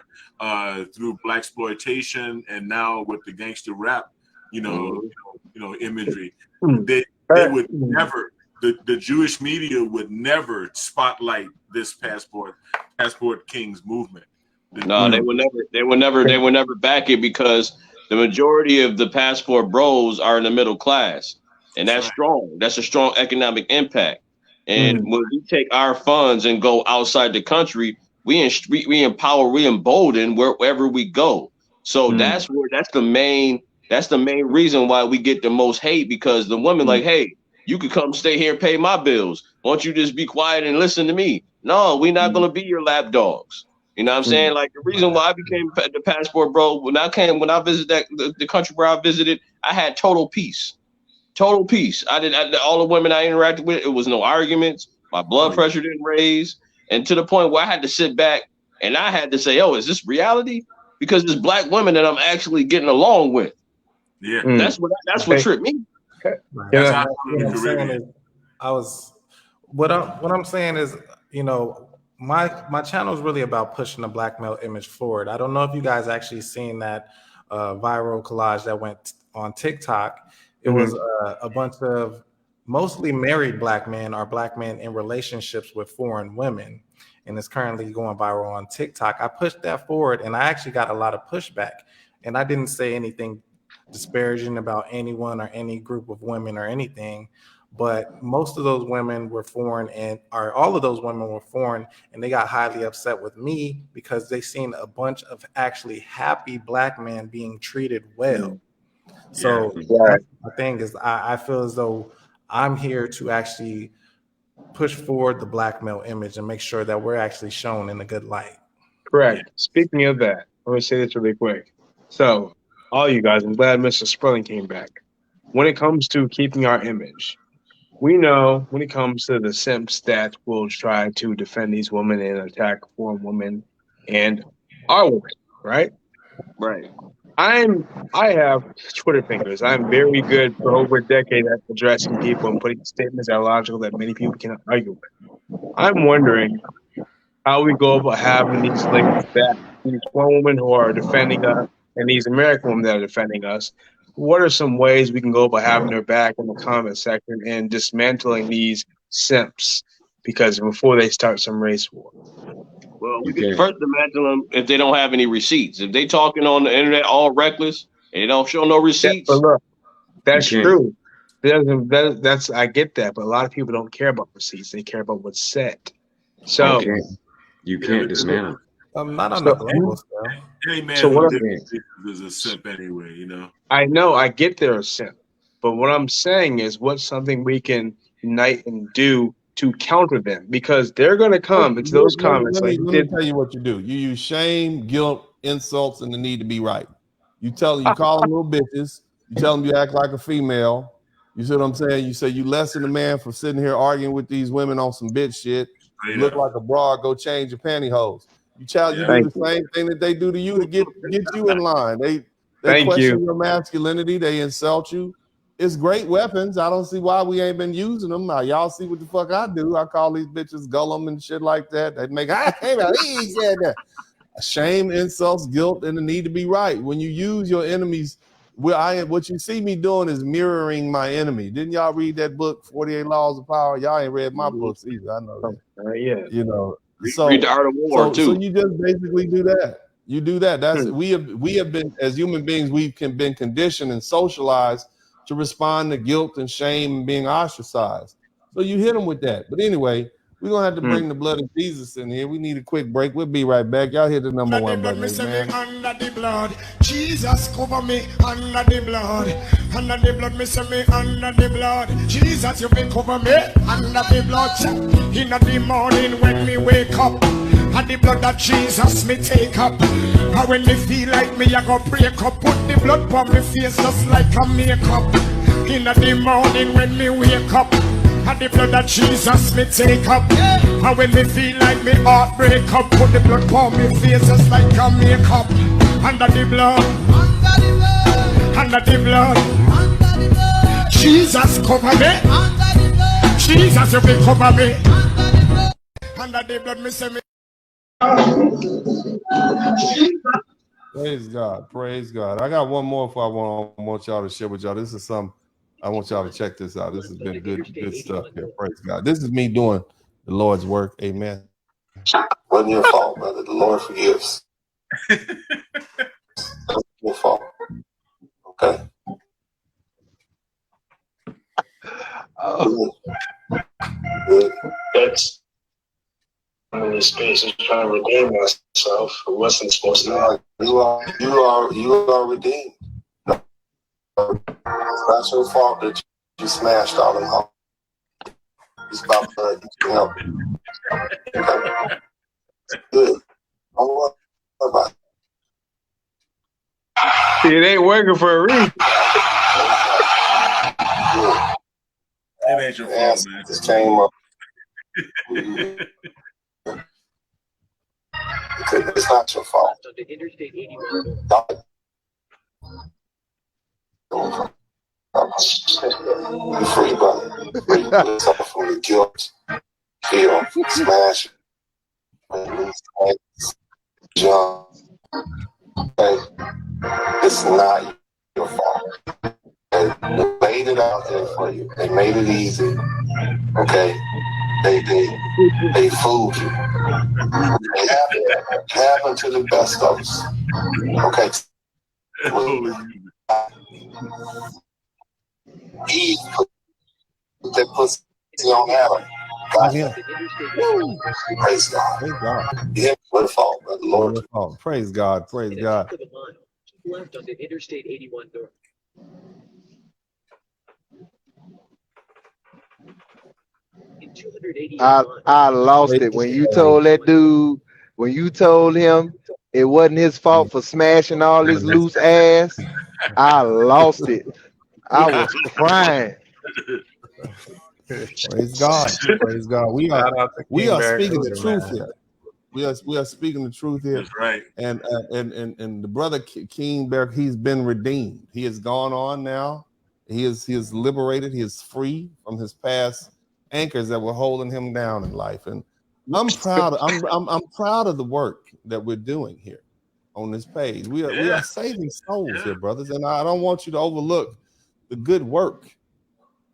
through blaxploitation, and now with the gangster rap, imagery. They would never, the Jewish media would never spotlight this Passport Kings movement.
No, they would never back it, because the majority of the Passport Bros are in the middle class, and that's strong. That's a strong economic impact. And when we take our funds and go outside the country, we empower, we embolden wherever we go. So that's the main reason why we get the most hate, because the women like, hey, you could come stay here and pay my bills. Why don't you just be quiet and listen to me? No, we're not gonna be your lap dogs. You know what I'm saying? Like, the reason why I became the Passport Bro, when I visited the country where I visited, I had total peace. Total peace. All the women I interacted with, it was no arguments. My blood pressure didn't raise. And to the point where I had to sit back and I had to say, oh, is this reality? Because there's black women that I'm actually getting along with.
Yeah.
That's what tripped me.
Okay. What I'm saying is, you know, my channel is really about pushing the black male image forward. I don't know if you guys actually seen that viral collage that went on TikTok. It was a bunch of mostly married black men or black men in relationships with foreign women, and it's currently going viral on TikTok. I pushed that forward, and I actually got a lot of pushback, and I didn't say anything disparaging about anyone or any group of women or anything, but most of those women were foreign, or all of those women were foreign, and they got highly upset with me because they seen a bunch of actually happy black men being treated well. So that's the thing is, I feel as though I'm here to actually push forward the black male image and make sure that we're actually shown in a good light.
Correct. Speaking of that, I'm going to say this really quick. So all you guys. I'm glad Mr. Spurling came back. When it comes to keeping our image, we know when it comes to the simps that will try to defend these women and attack foreign women and our women, right?
Right.
I have Twitter fingers. I'm very good for over a decade at addressing people and putting statements that are logical that many people cannot argue with. I'm wondering how we go about having these ladies back, these one women who are defending us and these American women that are defending us. What are some ways we can go about having her back in the comment section and dismantling these simps? Because before they start some race war.
Well, we can first imagine them if they don't have any receipts. If they talking on the internet all reckless and they don't show no receipts.
But look, that's true. That's I get that, but a lot of people don't care about receipts. They care about what's said. So
you can't dismantle.
Not on the global scale.
Any man
So
who
what
is a simp anyway, you know.
I know, I get they're a simp, but what I'm saying is, what's something we can unite and do to counter them? Because they're going to come into those comments.
Let me tell you what you do. You use shame, guilt, insults, and the need to be right. You call them little bitches. You tell them you act like a female. You see what I'm saying? You say you lessen the man for sitting here arguing with these women on some bitch shit. You look like a broad, go change your pantyhose. You do the same thing that they do to you to get you in line. They question your masculinity. They insult you. It's great weapons. I don't see why we ain't been using them. Now, y'all see what the fuck I do. I call these bitches Gollum and shit like that. They make, he said that. Shame, insults, guilt, and the need to be right. When you use your enemies, what you see me doing is mirroring my enemy. Didn't y'all read that book, 48 Laws of Power? Y'all ain't read my books either. I know that.
Yeah.
You know.
Read the Art of War too.
So you just basically do that. You do that. That's we have been, as human beings, been conditioned and socialized to respond to guilt and shame and being ostracized. So you hit them with that. But anyway, we're gonna have to bring the blood of Jesus in here. We need a quick break. We'll be right back. Y'all hit the number one button, man.
Under the blood, Jesus cover me under the blood. Under the blood, me say me under the blood. Jesus, you been cover me under the blood. In the morning when me wake up, and the blood of Jesus me take up. And when me feel like me, I go break up. Put the blood on me face just like a makeup. In the morning when me wake up, and the blood of Jesus me take up. And when me feel like me heart break up, put the blood on me face just like a makeup. Under the blood, under the blood, Jesus cover me. Jesus, you be cover me. Under the blood, me say me.
Praise God, praise God. I got one more I want y'all to share with y'all. This is some. I want y'all to check this out. This has been good stuff here. Praise God. This is me doing the Lord's work. Amen.
Wasn't your fault, brother. The Lord forgives. Wasn't your fault. Okay. Good.
That's I'm in this space and trying to redeem myself. I wasn't supposed to.
You are redeemed. It's not your fault that you smashed all them homes. It's about blood. You can help. Okay. Good. Don't worry about it.
See, it ain't working for a reason.
It ain't your fault, man.
Just came up. It's not your fault. You're free, brother. Free. Suffer from the guilt, fear, smash, jump. Okay. It's not your fault. They laid it out there for you. They made it easy. Okay. They fooled you. It happened to the best of us. Okay. Eve put that pussy on Adam. Praise God.
Praise God.
Yeah, what a fault, brother. Lord.
Praise God. Praise God.
Left on the Interstate 81 North.
I lost it when you told that dude, when you told him it wasn't his fault for smashing all his loose ass. I lost it. I was crying.
Praise God. Praise God. We are speaking the truth here. We are speaking the truth here.
That's right.
And the brother Keenberg, he's been redeemed. He has gone on now. He is liberated. He is free from his past anchors that were holding him down in life. And I'm proud. I'm proud of the work that we're doing here on this page. We are saving souls here, brothers. And I don't want you to overlook the good work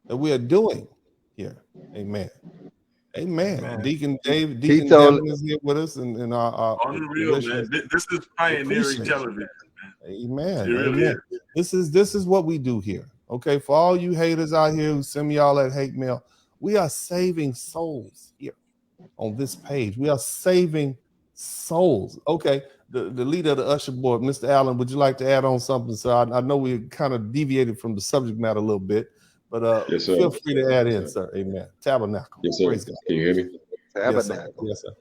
that we are doing here. Amen. Amen. Deacon Devin is here with us, and our
unreal, man. This is pioneering television, man.
Amen.
It really
Amen. This is what we do here. Okay, for all you haters out here who send me all that hate mail, we are saving souls here on this page. We are saving souls. Okay, the leader of the usher board, Mr. Allen, would you like to add on something? So I know we kind of deviated from the subject matter a little bit. But
yes, sir.
Feel free to add in, sir. Amen. Tabernacle.
Yes, sir.
Praise God.
Can you hear me?
Tabernacle.
Yes, sir.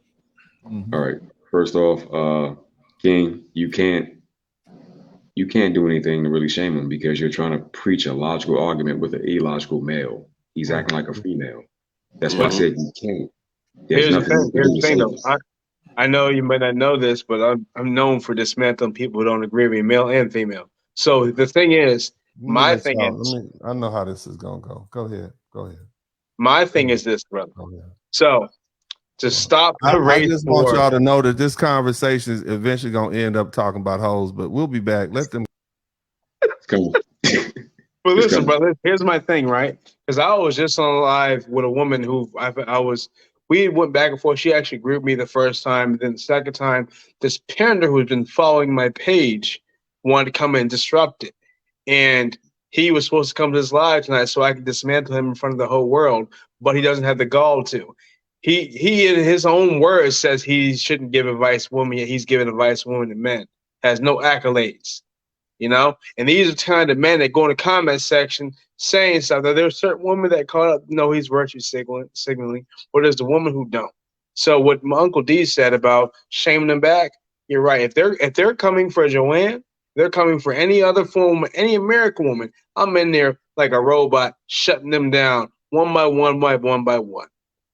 Mm-hmm.
All right. First off, King, you can't do anything to really shame him because you're trying to preach a logical argument with an illogical male. He's acting like a female. That's why I said you can't.
Here's the thing though. I know you might not know this, but I'm known for dismantling people who don't agree with me, male and female. So the thing is, I
know how this is gonna go. Go ahead.
My thing is this, brother. So to stop the
I just want y'all to know that this conversation is eventually gonna end up talking about hoes, but we'll be back. Let them
come.
But listen, brother, here's my thing, right? Because I was just on live with a woman who we went back and forth. She actually agreed with me the first time. Then the second time, this pander who's been following my page wanted to come and disrupt it. And he was supposed to come to this live tonight so I could dismantle him in front of the whole world, but he doesn't have the gall to. He in his own words says he shouldn't give advice to women, yet he's giving advice to women and men. Has no accolades, you know? And these are kind of men that go in the comment section saying something. There's certain women that call up, no, he's virtue signaling, but there's the woman who don't. So what my Uncle D said about shaming them back, you're right. If they're coming for Joanne, they're coming for any other form, any American woman. I'm in there like a robot, shutting them down one by one by one.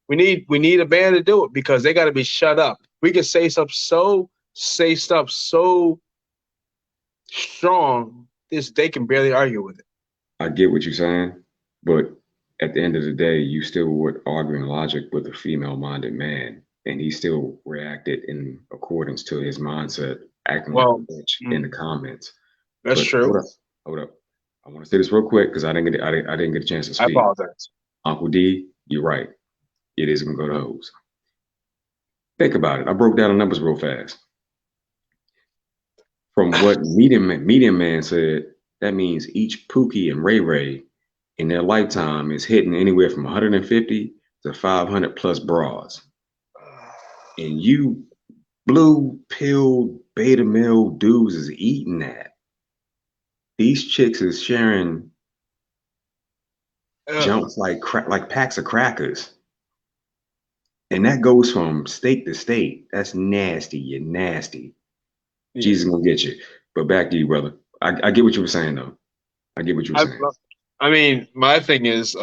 We need a band to do it because they got to be shut up. We can say stuff so strong, they can barely argue with it.
I get what you're saying, but at the end of the day, you still were arguing logic with a female-minded man, and he still reacted in accordance to his mindset, acting like a bitch in the comments.
That's true.
Hold up. I want to say this real quick because I didn't get a chance to speak.
I apologize.
Uncle D, you're right. It is gonna go to hoes. Think about it. I broke down the numbers real fast. From what Medium Man said, that means each Pookie and Ray Ray in their lifetime is hitting anywhere from 150 to 500 plus bras. And you blue pill beta male dudes is eating that. These chicks is sharing jumps like packs of crackers. And that goes from state to state. That's nasty. You're nasty. Yeah. Jesus gonna get you. But back to you, brother. I get what you were saying, though. I get what you were saying.
I mean, my thing is,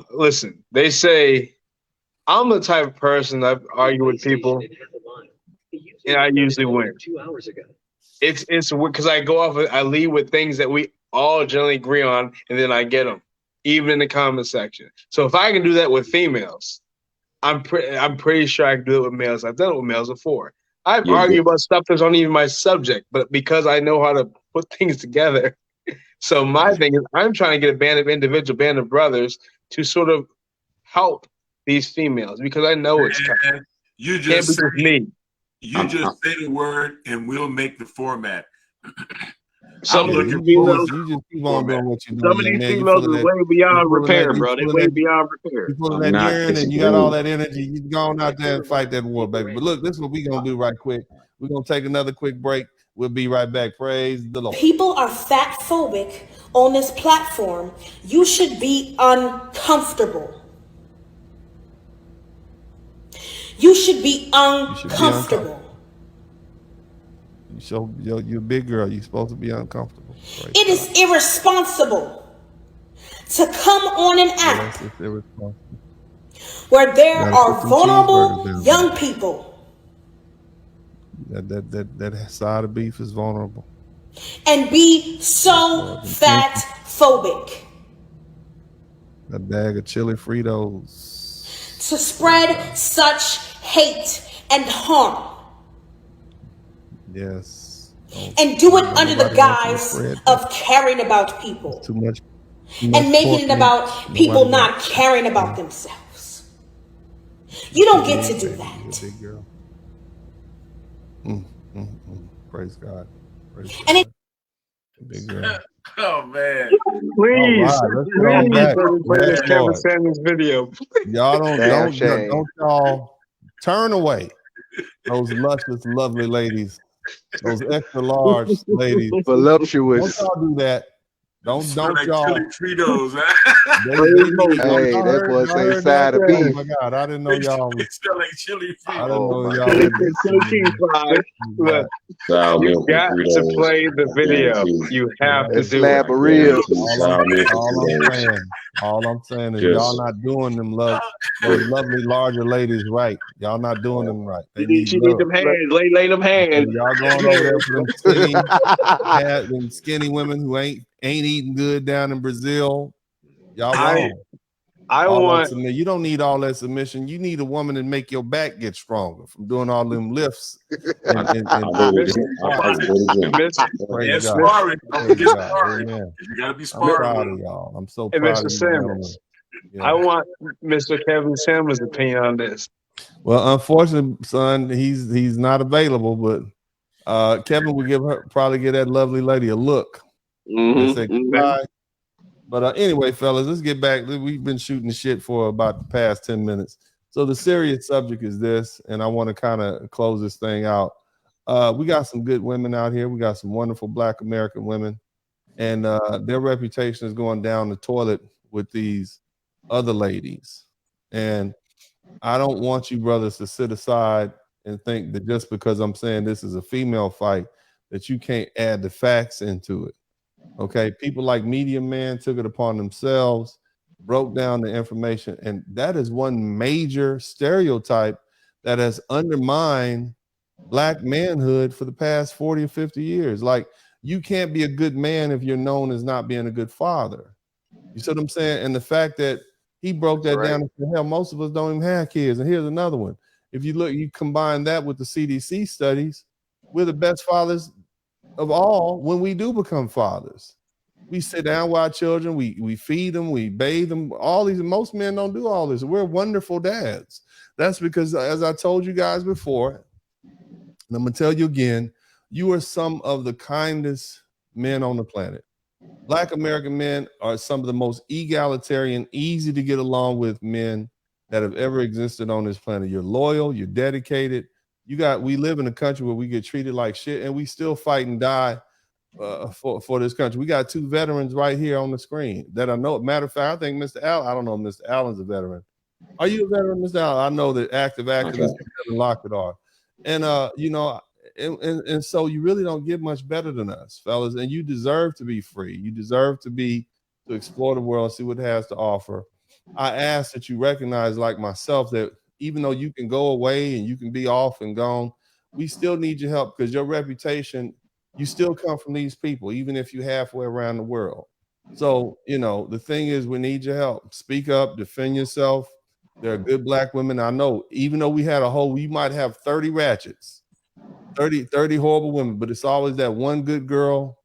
listen, they say I'm the type of person that argue with people, and I usually win. 2 hours ago. It's because I lead with things that we all generally agree on, and then I get them, even in the comment section. So if I can do that with females, I'm pretty sure I can do it with males. I've done it with males before. I've argued about stuff that's not even my subject, but because I know how to put things together. So my thing is, I'm trying to get a band of brothers to sort of help these females because I know it's tough.
You just say the word and we'll make the format.
Some of these females are way beyond repair, bro. They're way beyond repair.
You put that urine and you got all that energy. You go on out there and fight that war, baby. But look, this is what we're going to do right quick. We're going to take another quick break. We'll be right back. Praise the Lord.
People are fat phobic on this platform. You should be uncomfortable. You should be uncomfortable.
So you're a big girl. You're supposed to be uncomfortable. Right?
It is irresponsible to come on an app
Yes, it's irresponsible.
where there
Gotta
are
put them
vulnerable
cheeseburgers down.
young people
That side of beef is vulnerable.
and be so fat phobic
That bag of chili Fritos.
to spread such hate and harm
Yes.
and do it under the
Nobody wants
guise
to spread
of caring about people
too much
and making it
pork
about
meat.
people
Nobody
not
wants-
caring about themselves. You don't get to do
You're
that.
a big girl. Praise God. Praise
And
God. Big girl.
Oh man.
Please,
All right, let's get on back.
let me play this
Yes,
Kevin
Lord.
Samuels video.
Y'all
Damn shame.
don't y'all turn away those luscious, lovely ladies, those extra large ladies.
Voluptuous.
Don't y'all do that. Don't
Smell like
y'all.
chili Fritos,
They need
Hey,
y'all
that
heard,
boy
y'all
say
heard
side
that?
of
Oh
beef.
my God, I didn't know y'all was.
It smell like chili
I
Fritos.
didn't
Oh
know
my
y'all
God.
was.
Look,
Sour
you
milk and
got to
Fritos.
play the video.
Guarantee.
You have to
That
do it.
slab of ribs.
Sour milk and
All I'm saying is
Just-
y'all not doing them those lovely larger ladies right. Y'all not doing them right. They
She need them hands. Lay them hands.
Y'all going over there for them them skinny women who ain't eating good down in Brazil. Y'all wrong.
I
All
want.
that you don't need all that submission. You need a woman to make your back get stronger from doing all them lifts.
And sparring. Don't get sparring. You gotta be
I'm
sparring.
proud of y'all. I'm so
Hey,
proud
Mr.
of you, gentlemen.
Simmons, I want Mr. Kevin Samuels' opinion on this.
Well, unfortunately, son, he's not available, but Kevin will probably give that lovely lady a look and say goodbye. But anyway, fellas, let's get back. We've been shooting shit for about the past 10 minutes. So the serious subject is this, and I want to kind of close this thing out. We got some good women out here. We got some wonderful Black American women, and their reputation is going down the toilet with these other ladies. And I don't want you brothers to sit aside and think that just because I'm saying this is a female fight, that you can't add the facts into it. Okay, people like Media Man took it upon themselves, broke down the information, and that is one major stereotype that has undermined Black manhood for the past 40 or 50 years. Like, you can't be a good man if you're known as not being a good father. You see what I'm saying? And the fact that he broke that down and said, hell, most of us don't even have kids. And here's another one. If you look, you combine that with the CDC studies, we're the best fathers of all when we do become fathers. We sit down with our children, we feed them, we bathe them. Most men don't do all this. We're wonderful dads. That's because, as I told you guys before, and I'm gonna tell you again, you are some of the kindest men on the planet. Black American men are some of the most egalitarian, easy to get along with men that have ever existed on this planet. You're loyal, you're dedicated. We live in a country where we get treated like shit, and we still fight and die for this country. We got two veterans right here on the screen that I know. Matter of fact, I think Mr. Allen, I don't know if Mr. Allen's a veteran. Are you a veteran, Mr. Allen? I know that active activist Kevin Lockett are. And and so you really don't get much better than us, fellas. And you deserve to be free. You deserve to explore the world, see what it has to offer. I ask that you recognize, like myself, that even though you can go away and you can be off and gone, we still need your help, because your reputation, you still come from these people, even if you're halfway around the world. So, the thing is, we need your help. Speak up, defend yourself. There are good Black women. I know, even though we might have 30 ratchets, 30 horrible women, but it's always that one good girl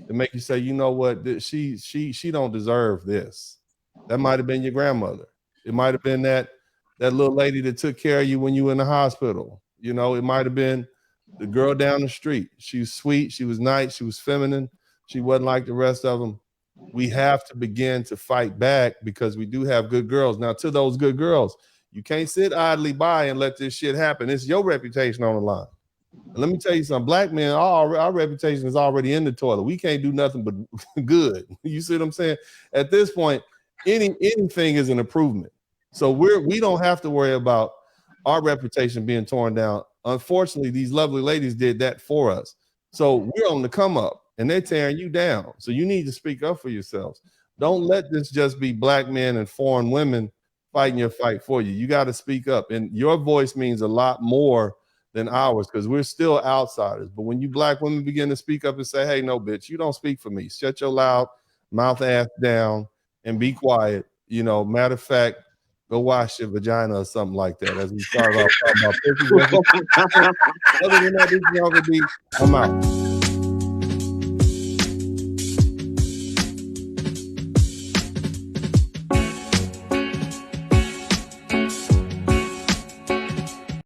that make you say, you know what, she don't deserve this. That might have been your grandmother. It might have been that little lady that took care of you when you were in the hospital. It might have been the girl down the street. She was sweet, she was nice, she was feminine, she wasn't like the rest of them. We have to begin to fight back, because we do have good girls. Now, to those good girls, you can't sit idly by and let this shit happen. It's your reputation on the line. And let me tell you something, Black men, our reputation is already in the toilet. We can't do nothing but good. You see what I'm saying? At this point, anything is an improvement. So we don't have to worry about our reputation being torn down. Unfortunately, these lovely ladies did that for us. So we're on the come up, and they're tearing you down. So you need to speak up for yourselves. Don't let this just be black men and foreign women fighting your fight for you. You got to speak up, and your voice means a lot more than ours because we're still outsiders. But when you black women begin to speak up and say, hey, no, bitch, you don't speak for me. Shut your loud mouth ass down and be quiet. You know, matter of fact, go wash your vagina or something like that. As we start off talking about pussy. Other than that, this is going to be, I'm out.